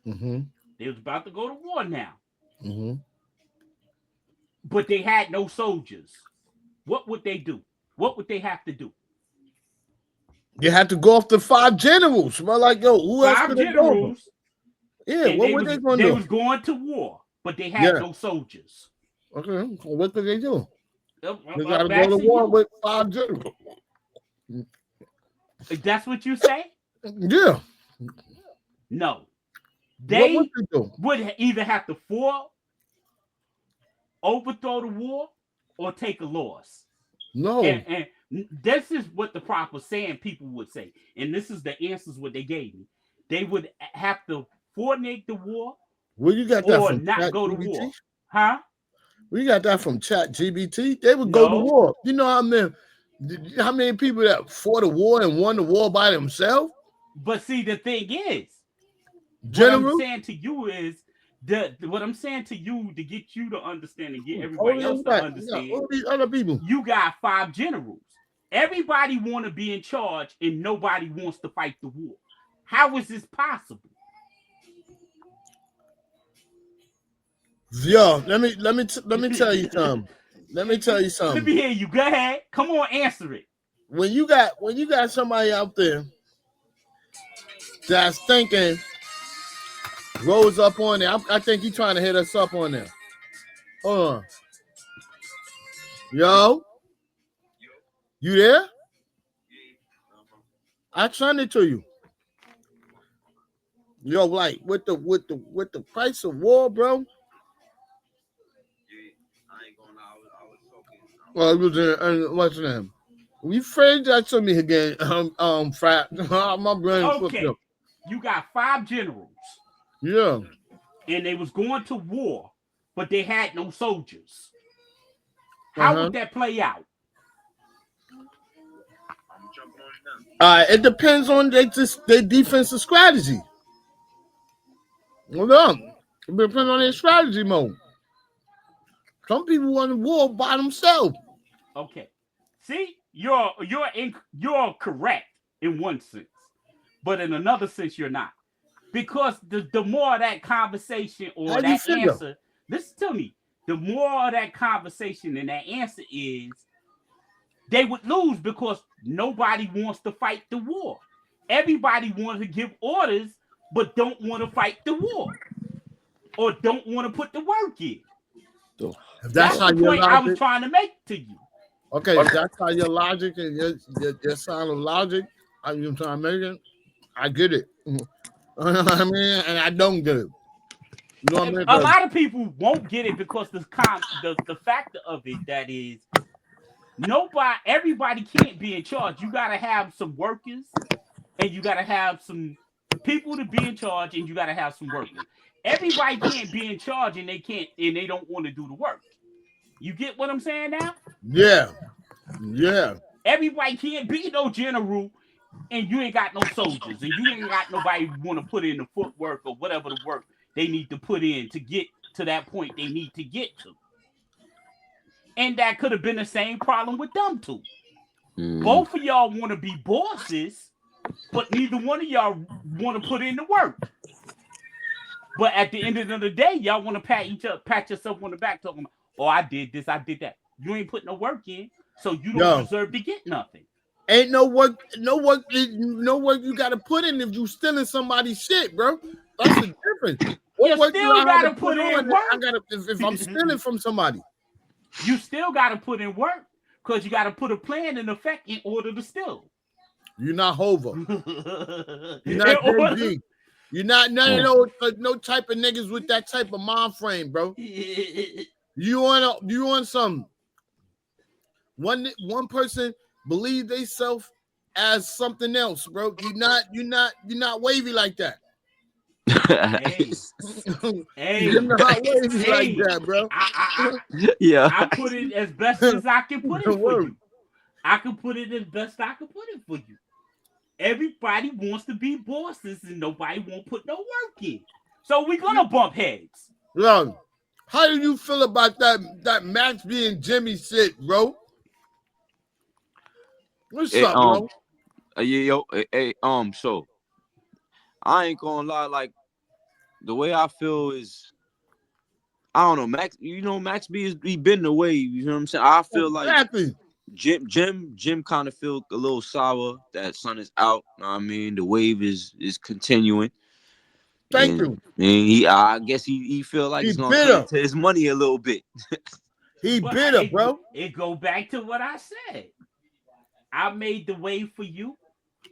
Mm-hmm. They was about to go to war now, Mm-hmm. but they had no soldiers. What would they do? What would they have to do? You had to go off the 5 generals. Well, like, yo, who else 5 could they go over? generals, Yeah, and what were they going to they do? was going to war, but they had Yeah. no soldiers. Okay. Well, what could they do? They got to I'm go to asking war you. with 5 generals. That's what you say? Yeah. No. What They would they do? would either have to overthrow the war, or take a loss. No. And this is what the proper saying people would say. And this is the answers what they gave me. They would have to coordinate the war Well, you got that or from not Chat go to GBT? war. Huh? We got that from Chat GBT. They would go to No. war. You know how many people that fought a war and won the war by themselves? But see, the thing is, what I'm General? saying to you is what I'm saying to you to get you to understand and get Oh, everybody yeah, else you to got understand. all these other people. You got 5 generals. Everybody want to be in charge, and nobody wants to fight the war. How is this possible? Yo, let me tell you something. Let me tell you Let something. me hear you. Go ahead. Come on, answer it. When you got somebody out there that's thinking rose up on there, I think he's trying to hit us up on there. Hold on. Yo, you there? I sent it to you. Yo, like with the price of war, bro. Well, it was what's the name? We phrase that to me again. Frat. My brain flipped Okay. up. You got 5 generals, Yeah. and they was going to war, but they had no soldiers. How would that play out? It depends on their defensive strategy. Hold on. It depends on their strategy mode. Some people want to war by themselves. Okay. See, you're correct in one sense, but in another sense you're not. Because the more of that conversation or How you that figure? answer, listen to me, the more of that conversation and that answer is they would lose because nobody wants to fight the war. Everybody wants to give orders, but don't want to fight the war or don't want to put the work in. That's how the your point I was logic. trying to make to you. Okay, that's how your logic and your sound of logic. How you trying to make it? I get it. I mean, and I don't get it. You know what I mean? A lot of people won't get it because the factor of it that is everybody can't be in charge. You got to have some workers, and you got to have some people to be in charge, and you got to have some workers. Everybody can't be in charge and they don't want to do the work. You get what I'm saying now? Yeah. Everybody can't be no general and you ain't got no soldiers and you ain't got nobody want to put in the footwork or whatever the work they need to put in to get to that point they need to get to. And that could have been the same problem with them two. Both of y'all want to be bosses, but neither one of y'all want to put in the work. But at the end of the day, y'all want to pat yourself on the back, talking about, "Oh, I did this, I did that." You ain't put no work in, so you don't deserve to get nothing. Ain't no work you got to put in if you stealing somebody's shit, bro. That's the difference. What work still got to put in work. I gotta if I'm stealing from somebody. You still got to put in work because you got to put a plan in effect in order to steal. You're not Hova. You're not JG. You're not none of those no type of niggas with that type of mind frame, bro. You want some one person believe they self as something else, bro. You're not wavy like that. You're not wavy like that, bro. I put it as best as I can put it for you. I can put it as best I can put it for you. Everybody wants to be bosses and nobody won't put no work in. So we're gonna bump heads. Yo, how do you feel about that Max being Jimmy shit, bro? What's up, bro? So I ain't gonna lie, like the way I feel is I don't know, Max, Max B he been the way, you know what I'm saying? I feel exactly. Like Jim kind of feel a little sour that Son is out. I mean, the wave is continuing. Thank you. And I guess he feel like he's gonna cut into his money a little bit. He bitter, bro. It go back to what I said. I made the wave for you.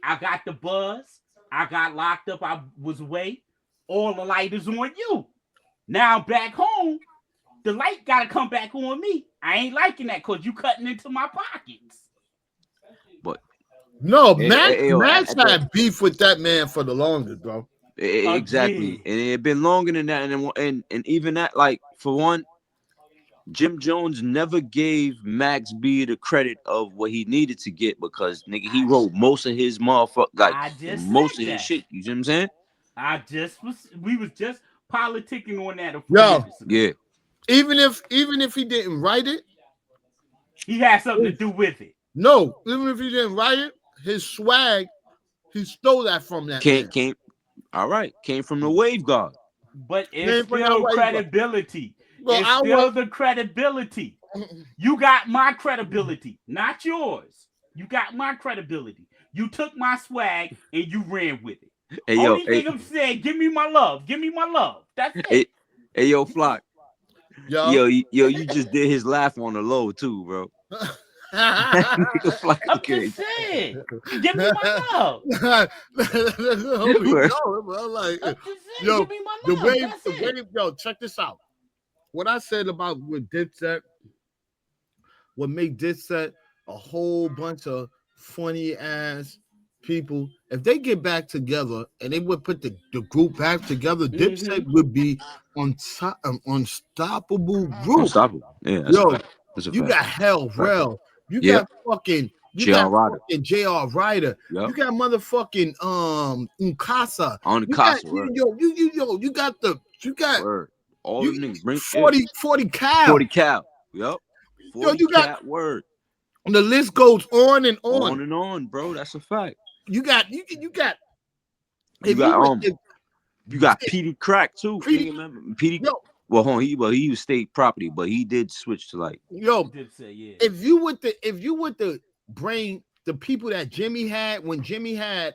I got the buzz. I got locked up. I was away. All the light is on you. Now back home, the light got to come back on me. I ain't liking that because you cutting into my pockets. But no, Max had beef with that man for the longest, bro. Exactly, and it had been longer than that, and even that, like for one, Jim Jones never gave Max B the credit of what he needed to get because nigga he wrote most of his most of his shit. You see what I'm saying? We was just politicking on that. Yeah. Even if he didn't write it, he had something to do with it. No, even if he didn't write it, his swag, he stole that from that man. Came from the Wave God. But it's still credibility. It's still the credibility. You got my credibility, not yours. You got my credibility. You took my swag and you ran with it. Only thing I'm saying, give me my love. Give me my love. That's it. Hey, yo, Flock. Yo, you just did his laugh on the low too, bro. I'm just saying, give me my love. Check this out. What I said about with Dipset, what made Dipset a whole bunch of funny ass people. If they get back together and they would put the group back together, Dipset would be unstoppable group. Unstoppable. Yeah. You got Hell Rel. You got fucking JR Ryder. Yep. You got motherfucking Unkasa. You got all the niggas. 40 Cal. 40 Cal. Yep. 40 you got Cal word. The list goes on and on. On and on, bro. That's a fact. You got Petey Crack too. Petey. Well, he was state property, but he did switch to like. If you would to bring the people that Jimmy had when Jimmy had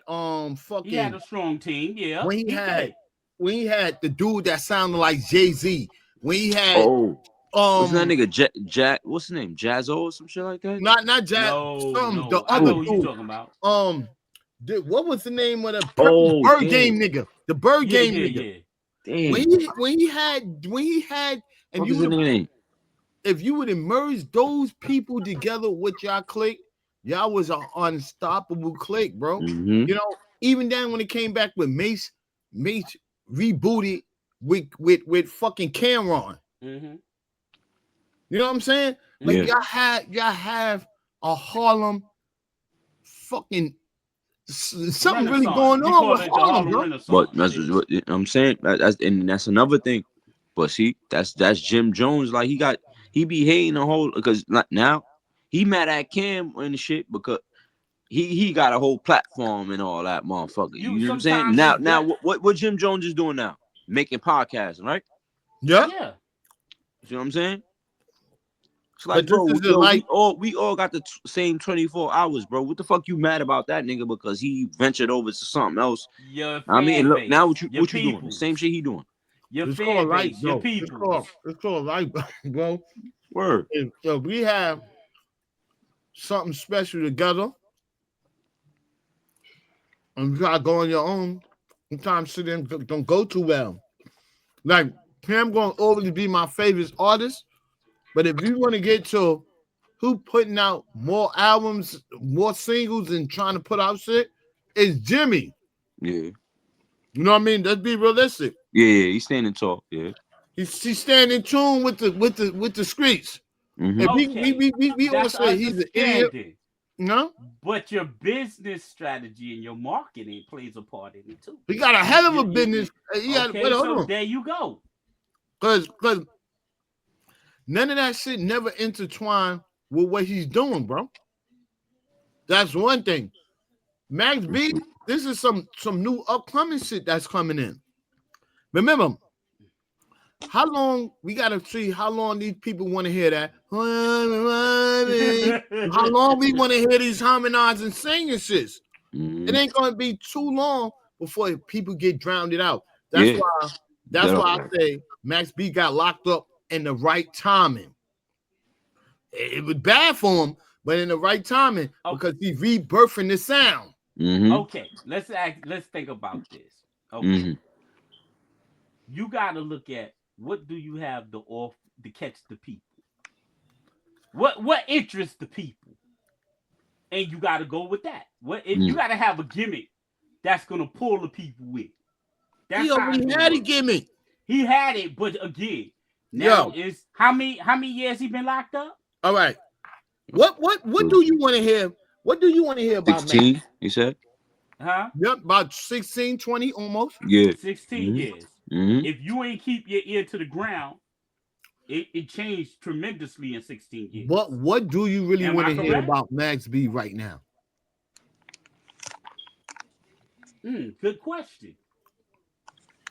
he had a strong team, yeah. When he had the dude that sounded like Jay-Z, when he had what's that nigga what's his name? Jazzo or some shit like that? Not Jazz. The other dude. You talking about. What was the name of the Bird Game nigga? The Bird Game nigga. Yeah. Damn. When he had and if you would merge those people together with y'all clique, y'all was an unstoppable clique, bro. Mm-hmm. You know, even then when it came back with Mace rebooted with fucking Cameron. Mm-hmm. You know what I'm saying? Like Yeah. y'all have a Harlem fucking something really going You on call with it the Harlem, Harlem bro. Renaissance. But that's what I'm saying. And that's another thing. But see, that's Jim Jones. Like he be hating the whole because now he mad at Cam and shit because he got a whole platform and all that motherfucker. You know what I'm saying? Now what Jim Jones is doing now? Making podcasts, right? Yeah. Yeah. You know what I'm saying? It's But like, bro, this is we all got the same 24 hours, bro. What the fuck you mad about that nigga because he ventured over to something else? Your I mean, fan look base, now what you your doing? The peoples. same shit he doing. Your it's fan called life, base, your bro. people. It's called life, bro. Word. So we have something special together, and you gotta go on your own. Sometimes shit don't go too well. Like Cam gonna always be my favorite artist, but if you want to get to who putting out more albums, more singles, and trying to put out shit, it's Jimmy. Yeah. You know what I mean? Let's be realistic. Yeah, he's standing tall. Yeah. He's staying in tune with the streets. Mm-hmm. If Okay. we all That's say he's an idiot, understanding. no? But your business strategy and your marketing plays a part in it too. He got a hell of a You- business. Okay, so there you go. Because none of that shit never intertwined with what he's doing, bro. That's one thing. Max B, this is some new upcoming shit that's coming in. Remember, how long we gotta see how long these people want to hear that. How long we want to hear these harmonizing singing shits. Mm-hmm. It ain't gonna be too long before people get drowned out. That's why I say Max B got locked up in the right timing. It was bad for him, but in the right timing because he's rebirthing the sound. Mm-hmm. Okay, let's think about this. Okay. Mm-hmm. You gotta look at what do you have to catch the people? What interests the people? And you gotta go with that. You gotta have a gimmick that's gonna pull the people with. That's he already had a gimmick. He had it, but again, now is how many years he been locked up? All right. What do you want to hear? What do you want to hear about 16, Max? you said? Huh? Yep, about 16, 20 almost. Yeah. 16 years. Mm-hmm. If you ain't keep your ear to the ground, it changed tremendously in 16 years. What do you really want to hear about Max B right now? Good question.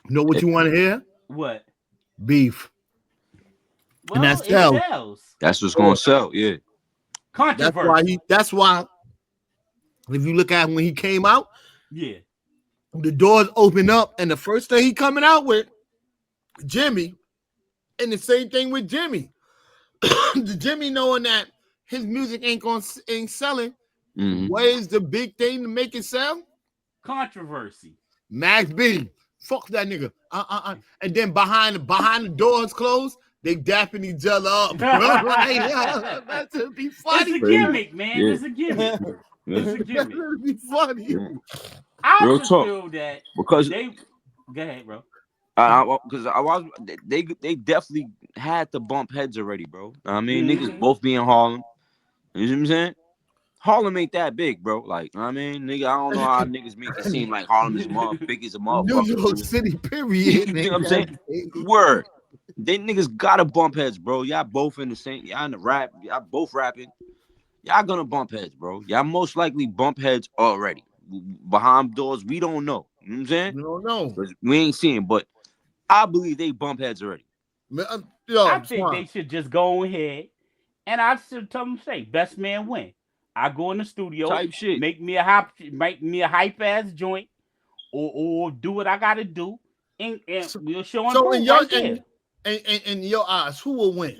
You know what you want to hear? What? Beef. Well, and that sells. That's what's gonna sell, yeah. Controversy. That's why if you look at when he came out, yeah, the doors open up, and the first thing he coming out with Jimmy, and the same thing with Jimmy. The Jimmy knowing that his music ain't selling. Mm-hmm. What is the big thing to make it sell? Controversy. Max B. Fuck that nigga. And then behind the doors closed, they dapping each other up. That's to be funny. It's a gimmick, man. Yeah. It's a gimmick. It's a gimmick. That'd be funny. Yeah. I just feel that because they go ahead, bro. Because they definitely had to bump heads already, bro. I mean, niggas both be in Harlem. You know what I'm saying? Harlem ain't that big, bro. Like, I mean, nigga, I don't know how niggas make it seem like Harlem is big as a motherfucker. New York City, period. You know what I'm saying? Word. They niggas gotta bump heads, bro. Y'all both in the same. Y'all in the rap. Y'all both rapping. Y'all gonna bump heads, bro. Y'all most likely bump heads already. Behind doors, we don't know. You know what I'm saying? We don't know. We ain't seeing, but I believe they bump heads already. I think they should just go ahead and I should tell them, say, best man win. I go in the studio, type shit. make me a hype ass joint, or do what I gotta do, and we'll show them. So in your in your eyes, who will win?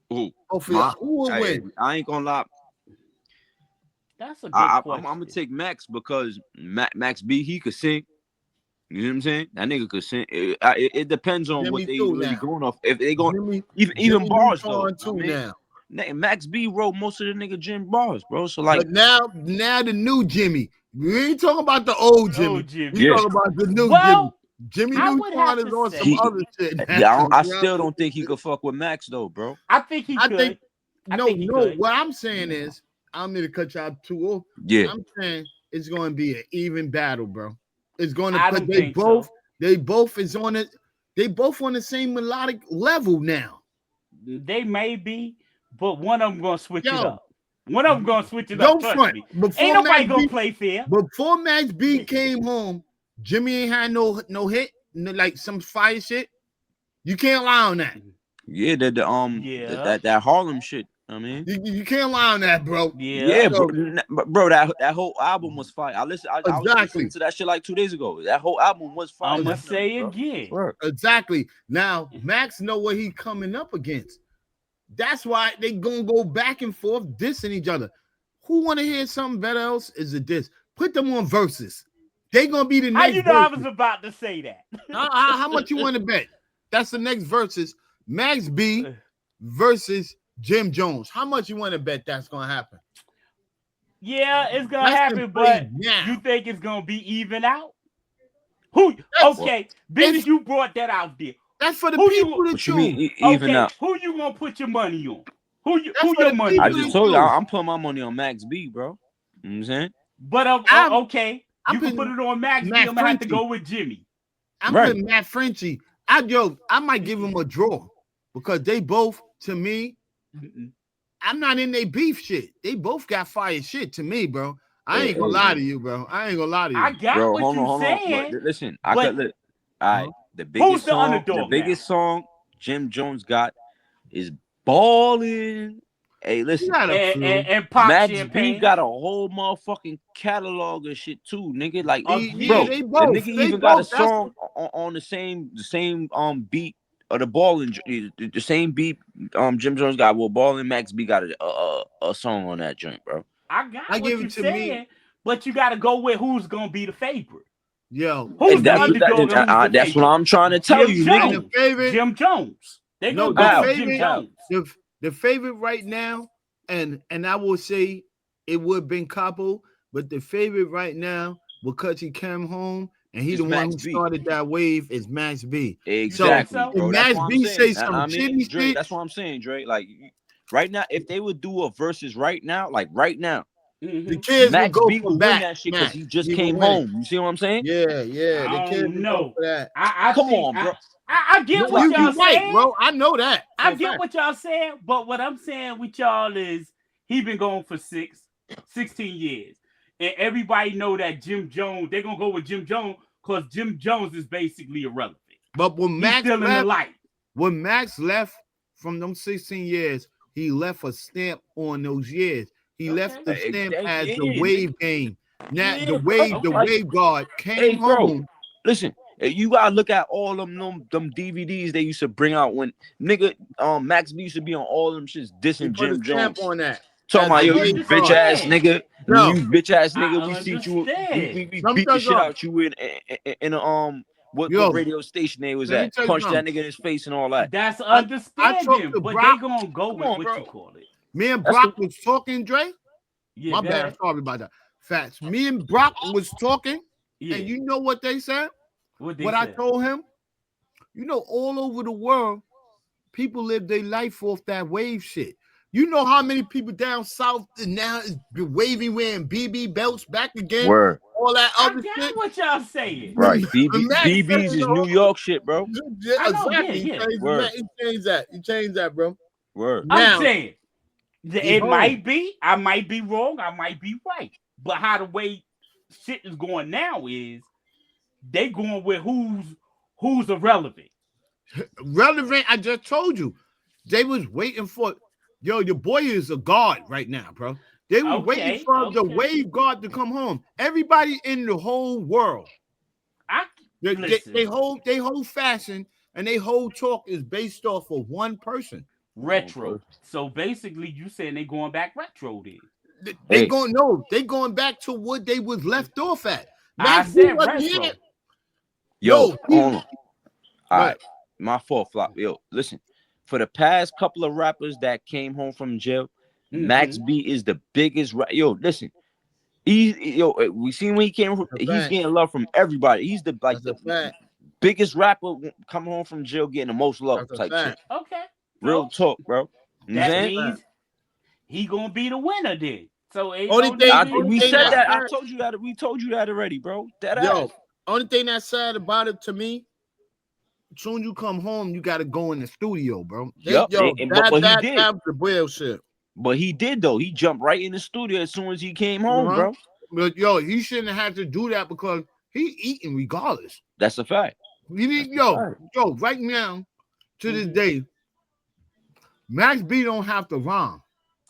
Who? Who will win? I ain't gonna lie. That's a good question. I'm gonna take Max because Max B, he could sing. You know what I'm saying? That nigga could sing. It depends on what they really going off. If they going even bars though. Max B wrote most of the nigga Jim bars, bro. So like, but now the new Jimmy. We ain't talking about the old Jimmy. Old Jimmy. We Yeah. talking about the new Well, Jimmy. I Jimmy would have Neutron is to on say- some other shit. now, yeah, I you know? still don't think he could fuck with Max though, bro. I think he I could. think I no. think he could. What I'm saying is, I'm gonna cut you out too old. Yeah, I'm saying it's going to be an even battle, bro. It's going to I put don't think so. they both is on it. They both on the same melodic level now. They may be, but one of them gonna switch it Yo. up. One of them gonna switch it No up. Trust front. me. Before Ain't nobody Max gonna B, play fair. before Max B came home, Jimmy ain't had no hit, like some fire shit. You can't lie on that. yeah, Yeah. that Harlem shit. I mean, You can't lie on that, bro. Yeah. yeah, bro, that whole album was fire. I was Exactly. listening to that shit like 2 days ago. That whole album was fire. I'm gonna Definitely, say bro. again. Word. Exactly. Now Max know what he coming up against. That's why they gonna go back and forth dissing each other. Who want to hear something better else is a diss. Put them on verses. They gonna be the How next. you know I verses. was about to say that? How much you want to bet? That's the next verses. Max B versus Jim Jones. How much you want to bet that's gonna happen? Yeah, it's gonna That's happen, in but play now. you think it's gonna be even out? Who? That's- Okay, being it's- that you brought that out there. That's for the Who you- people to What you mean choose. even Okay, out? who you gonna put your money on? That's Who for your the money? people I on? just told you I'm putting my money on Max B, bro. You know what I'm saying? But I'm- okay, I'm you can put putting it on Max B. Matt I'm gonna have to Frenchie. go with Jimmy. I'm Right. putting Matt Frenchie. I might give him a draw because they both, to me, I'm not in their beef shit. They both got fire shit to me, bro. I ain't gonna lie to you, bro. I ain't gonna lie to you. I got Bro, what hold you on. saying. Look, listen, but- all right. The biggest the song, underdog the biggest song Jim Jones got is Ballin'. Hey, You listen, got a few. And pop Max champagne. B got a whole motherfucking catalog of shit too, nigga. Like, Oh, Yeah, bro, they the both. nigga They even got a both. That's- song on the same beat of the Ballin', the same beat. Jim Jones got with Ballin'. Max B got a song on that joint, bro. I got I what give you it to me. saying, but you got to go with who's gonna be the favorite. Yo, Who's And the that's underdog? and who's the that's what favorite? I'm trying to tell Jim you, Jones. nigga. and the favorite, Jim Jones. They No, gonna go the with Jim favorite- Jones. the favorite right now, and I will say it would have been Capo, but the favorite right now, because he came home and he It's the one Max who B. started that wave, is Max B. Exactly, so? bro. If That's Max what I'm B saying. say some I mean, shitty Dre, shit- that's what I'm saying, Dre. Like right now, if they would do a versus right now, like right now, Mhm. The kids Max will go B for will win back. that shit because Max. he just will came win it. home. You see what I'm saying? Yeah. I The kids don't will know. go for that. I Come think- on, bro. I get No, what you y'all right, saying, bro. I know that. I for a get fact. what y'all saying, but what I'm saying with y'all is he been going for 16 years. And everybody know that Jim Jones, they're gonna go with Jim Jones because Jim Jones is basically irrelevant. But when He's Max still in the left, light. when Max left from them 16 years, he left a stamp on those years. He left the Hey, stamp hey, as yeah, the wave game. Now Yeah, the bro. wave guard came Hey, bro. home. Listen, you gotta look at all them DVDs they used to bring out when nigga Max B used to be on all them shits He dissing put a Jim stamp Jones. on that. Talking about I yo, you understand. bitch ass nigga, No. you bitch ass I nigga. We see you, understand. we Let me beat tell the you shit something. out you in a what Yo, radio station they was let me at. tell you Punch that something. nigga in his face and all that. That's I understanding, to but Brock. they gonna go with on, what bro. you call it. Me and That's Brock was talking, Dre. Yeah, My go bad. ahead. Sorry about that. Facts. Me and Brock was talking, Yeah. and you know what they said? What I said? told him? You know, all over the world, people live their life off that wave shit. You know how many people down south now is waving wearing BB belts back again? Word. All that I other got shit. what y'all saying. Right. Max BB's said is the New whole- York shit, bro. Yeah, I know, exactly. yeah. Word. He changed that. He changed that, bro. Word. I'm Now, saying that he it home. might be. I might be wrong. I might be right. But how the way shit is going now is they going with who's irrelevant. relevant. I just told you. They was waiting for your boy is a guard right now, bro. They were waiting for the wave guard to come home. Everybody in the whole world. Listen. They whole fashion and they whole talk is based off of one person. Retro. So basically, you saying they going back retro then? They Hey. going back to what they was left off at. I Max said wasn't retro. here. Yo, Yo, hold on. All Right. right. My fault, flop. Yo, listen. for the past couple of rappers that came home from jail, Max B is the biggest. Yo, listen, we seen when he came from. He's getting love from everybody. He's the biggest rapper coming home from jail, getting the most love. Type shit. Okay, real talk, bro. That means he gonna be the winner then. So we said that. I told you that. We told you that already, bro. Only thing that's sad about it to me, soon you come home, you gotta go in the studio, bro. Yep. Yo, but he did. That's the bullshit. But he did though. He jumped right in the studio as soon as he came home, bro. But yo, he shouldn't have to do that because he eating regardless. That's a fact. Right now, to this day, Max B don't have to rhyme.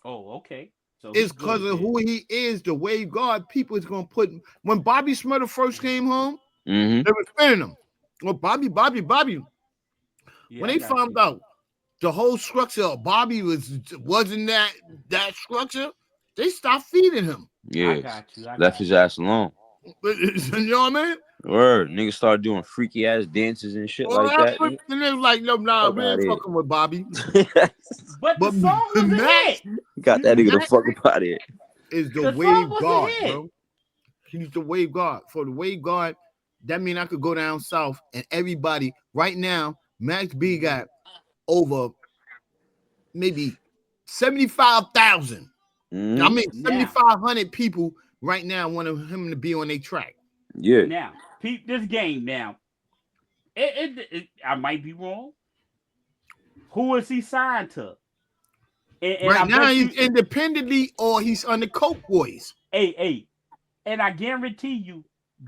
Oh, okay. So it's because of who he is, the Wave God. People is gonna put when Bobby Smurda first came home, they were spinning him. Well, Bobby. Yeah, when they found out the whole structure of Bobby wasn't that structure, they stopped feeding him. Yeah, I got you. Left his ass alone. You know what I mean? Word, niggas started doing freaky ass dances and shit like that. And they was like, no, we ain't fucking with Bobby. but the song was a hit. Got that nigga the fuck up out of here. Is the Wave God, bro. He's the Wave God. For the Wave God, that means I could go down south and everybody right now, Max B got over maybe 75,000. I mean 7,500 people right now want him to be on their track. Yeah. Now, peep this game now. I might be wrong. Who is he signed to? And right now he's independently or he's on the Coke Boys. Hey. And I guarantee you,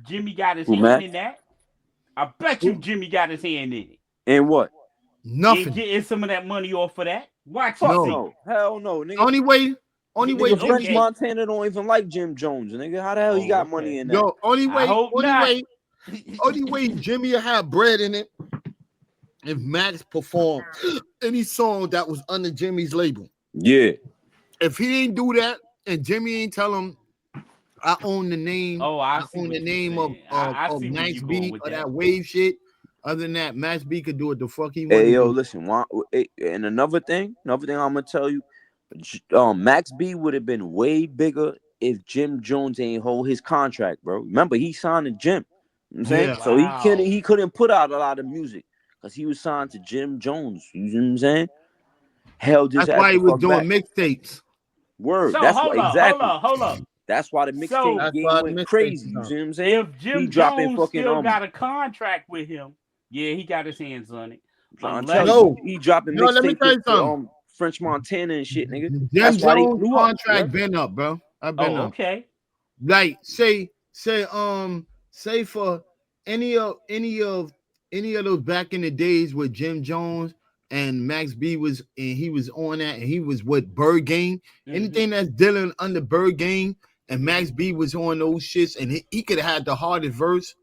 Jimmy got his hand in that. I bet you Jimmy got his hand in it. And what? Nothing. Ain't getting some of that money off of that. Watch no. Hell no, nigga. Only way French Montana don't even like Jim Jones, nigga. How the hell he got money in that? Yo, only way Jimmy will have bread in it if Max performed any song that was under Jimmy's label. Yeah. If he ain't do that and Jimmy ain't tell him I own the name. I own the name of Max B or that Wave shit. Other than that, Max B could do what the fuck he wants. Hey, yo, listen. And another thing I'm gonna tell you, Max B would have been way bigger if Jim Jones ain't hold his contract, bro. Remember, he signed to Jim. You know what I'm saying? So he couldn't put out a lot of music because he was signed to Jim Jones. You know what I'm saying? That's why he was doing mixtapes. Word. So, that's hold up. That's why the mixtape game went crazy. You know what I'm saying? If Jim Jones still got a contract with him, yeah, he got his hands on it. He dropping mixtape with French Montana and shit, nigga. Jim Jones contract been up, bro. I've been up. Okay. Like say for any of those back in the days with Jim Jones and Max B was and he was on that and he was with Bird Gang. Anything that's dealing under Bird Gang and Max B was on those shits and he could have had the hardest verse.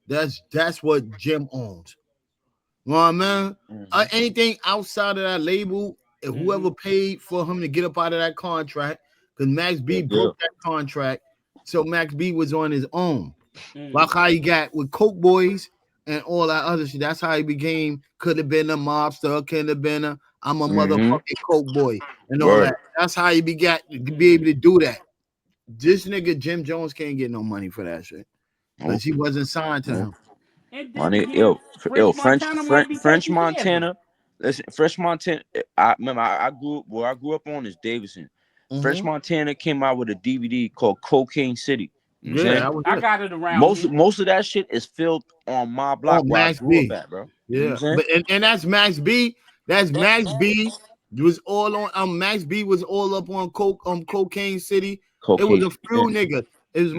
That's what Jim owns. You know what I mean? Anything outside of that label, if whoever paid for him to get up out of that contract, because Max B broke that contract, so Max B was on his own. Like how he got with Coke Boys and all that other shit. That's how he became, could have been a mobster, could have been I'm a motherfucking Coke boy and all that. That's how he got to be able to do that. This nigga Jim Jones can't get no money for that shit because he wasn't signed to him. French Montana. Listen, French Montana. I remember I grew up on this Davidson. French Montana came out with a DVD called Cocaine City. I got it around. Most of that shit is filmed on my block. Max B, bro. Yeah, and that's Max B. That's Max B. It was all on. Max B was all up on Cocaine City. It was a few niggas. It was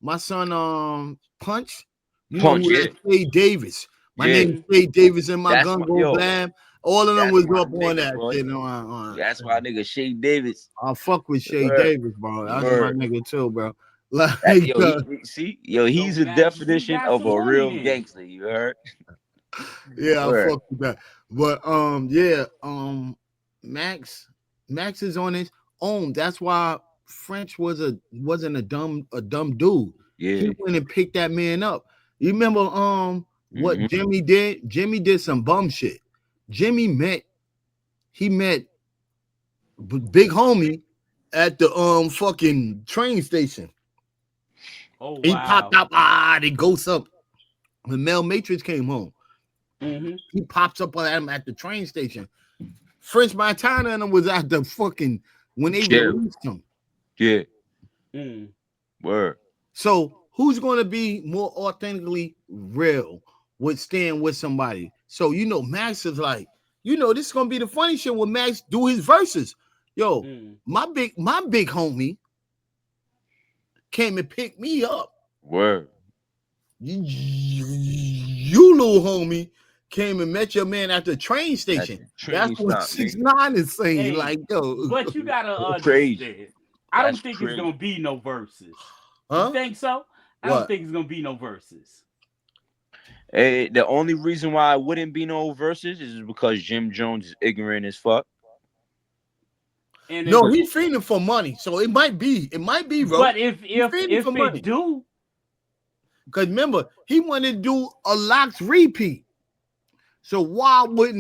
my son, Punch. You know who that? Shay Davis. My name is Shay Davis and my gun go blam. All of them was up on that shit. That's why nigga Shay Davis. I fuck with Shay Davis, bro. That's my nigga too, bro. Like, he's a definition of a real gangster. You heard? Yeah, I fuck with that. But Max is on his own. That's why French wasn't a dumb dude. Yeah, he went and picked that man up. You remember what Jimmy did? Jimmy did some bum shit. Jimmy met Big Homie at the fucking train station. Oh He wow. popped up, they ghosts up. When Mel Matrix came home, he pops up at him at the train station. French Montana and him was at the fucking when they released him. Yeah. Mm. Word. So who's going to be more authentically real with staying with somebody? So Max is like, this is gonna be the funny shit when Max do his verses. Yo, my big homie came and picked me up. Word. You little homie came and met your man at the train station. That's what 6ix9ine is saying. Hey, like, yo, but you gotta crazy. understand. I don't think it's gonna be no verses. Huh? You think so? I don't think it's gonna be no verses. Hey, the only reason why it wouldn't be no verses is because Jim Jones is ignorant as fuck. No, he's feeding for money, so it might be, bro. But if it do, because remember, he wanted to do a Locks repeat. So why would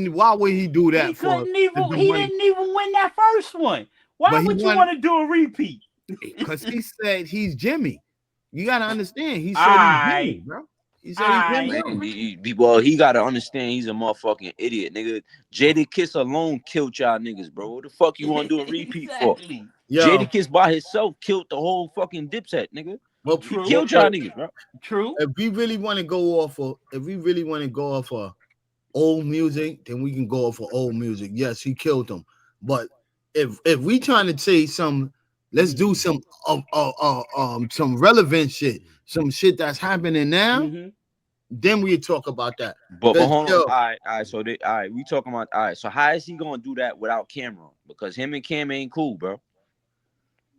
he do that? He didn't even win that first one. Why would you want to do a repeat? Because he said he's Jimmy. You gotta understand. He said he's Jimmy, bro. He said he's Jimmy. Well, he gotta understand he's a motherfucking idiot, nigga. Jadakiss alone killed y'all niggas, bro. What the fuck you want to do a repeat for? Jadakiss by himself killed the whole fucking Dipset, nigga. Well, he killed y'all niggas, bro. True. If we really want to go off of, old music, then we can go off of old music. Yes, he killed them. But if we trying to say let's do some relevant shit, some shit that's happening now. Then we talk about that. But hold on. All right. So we talking about So how is he gonna do that without Cameron? Because him and Cam ain't cool, bro.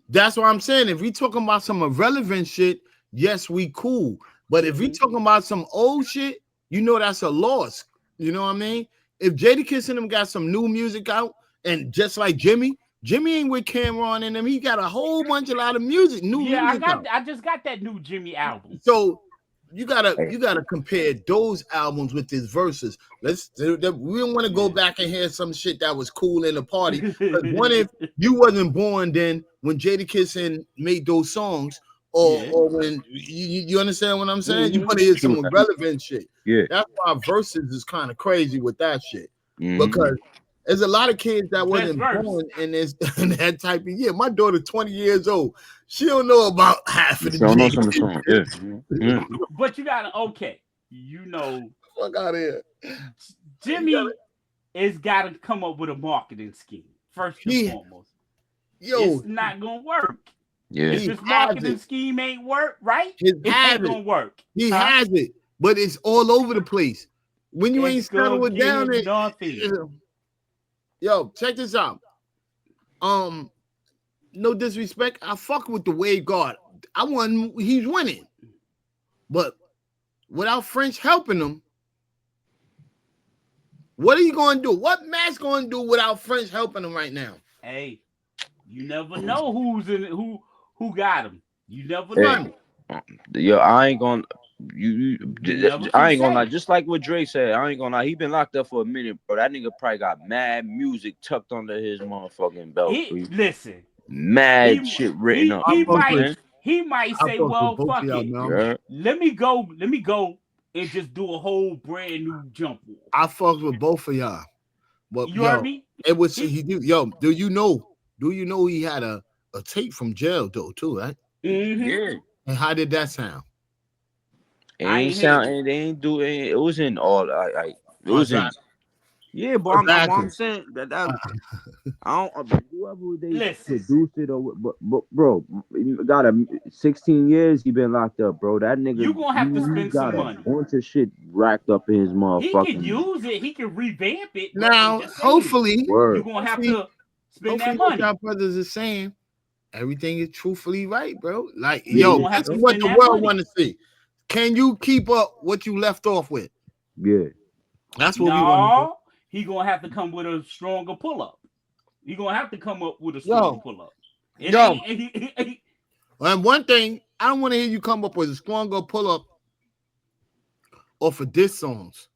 That's what I'm saying. If we talking about some irrelevant shit, yes, we cool. But if we talking about some old shit, that's a loss. You know what I mean? If Jadakiss and them got some new music out, and just like Jimmy ain't with Cameron and them, he got a whole lot of music, new music. I just got that new Jimmy album. So you gotta compare those albums with his verses. We don't want to go back and hear some shit that was cool in the party. Because what if you wasn't born then when Jadakiss made those songs, or when you understand what I'm saying? You want to hear some relevant shit. Yeah, that's why verses is kind of crazy with that shit. Because there's a lot of kids that wasn't born in that type of year. My daughter, 20 years old, she don't know about half of the don't know some of the songs. Yeah. But you gotta fuck out of here. Jimmy has got to come up with a marketing scheme first and foremost. It's not gonna work. Yeah, if his marketing scheme ain't work, right? It ain't gonna work. He has it, but it's all over the place. When you ain't settle it down, yo, check this out. No disrespect, I fuck with the Wave God. He's winning, but without French helping him, what are you going to do? What Max going to do without French helping him right now? Hey, you never know who got him. You never know. Yo, I ain't gonna. I ain't gonna lie. Just like what Dre said, I ain't gonna lie. He been locked up for a minute, bro. That nigga probably got mad music tucked under his motherfucking belt. Listen, mad shit written up. He might say, "Well, fuck it. Let me go and just do a whole brand new jump." I fucked with both of y'all, but you heard me. It was he do. Yo, do you know he had a tape from jail though too, right? Yeah. And how did that sound? It ain't sound. They ain't do it. It was in all. It was in. Yeah, but I'm saying that I don't. Whoever they produced it or but bro, got 16 years. He been locked up, bro. That nigga. You gonna have to spend some money. A bunch of shit racked up in his motherfucking. He can use it. He can revamp it. Now, hopefully, you're gonna have to spend that money. What y'all brothers are saying, everything is truthfully right, bro. Like, yo, that's what the world want to see. Can you keep up what you left off with? Yeah, that's what we want. He gonna have to come with a stronger pull up. He gonna have to come up with a stronger pull up. And one thing, I don't want to hear you come up with a stronger pull up off of diss songs.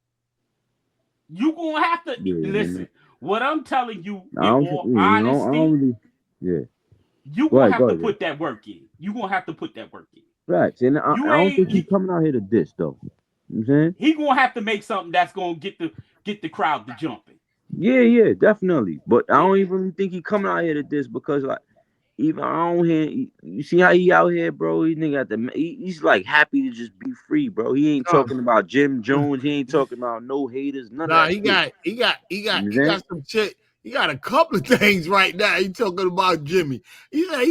You gonna have to listen. What I'm telling you, in all honesty, you gonna have to put that work in. You gonna have to put that work in. Facts, and I don't think he's coming out here to diss though. You know what I'm saying? He gonna have to make something that's gonna get the crowd to jumping. Yeah, definitely. But I don't even think he coming out here to diss because like even I don't hear you see how he out here, bro. He nigga he's like happy to just be free, bro. He ain't talking about Jim Jones. He ain't talking about no haters. None of that. He got some shit. He got a couple of things right now. He talking about Jimmy. He said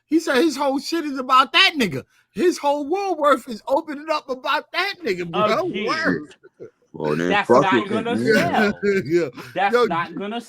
he said his whole shit is about that nigga. His whole world worth is opening up about that nigga, bro. Well, then that's fuck not it, gonna man. sell. That's not gonna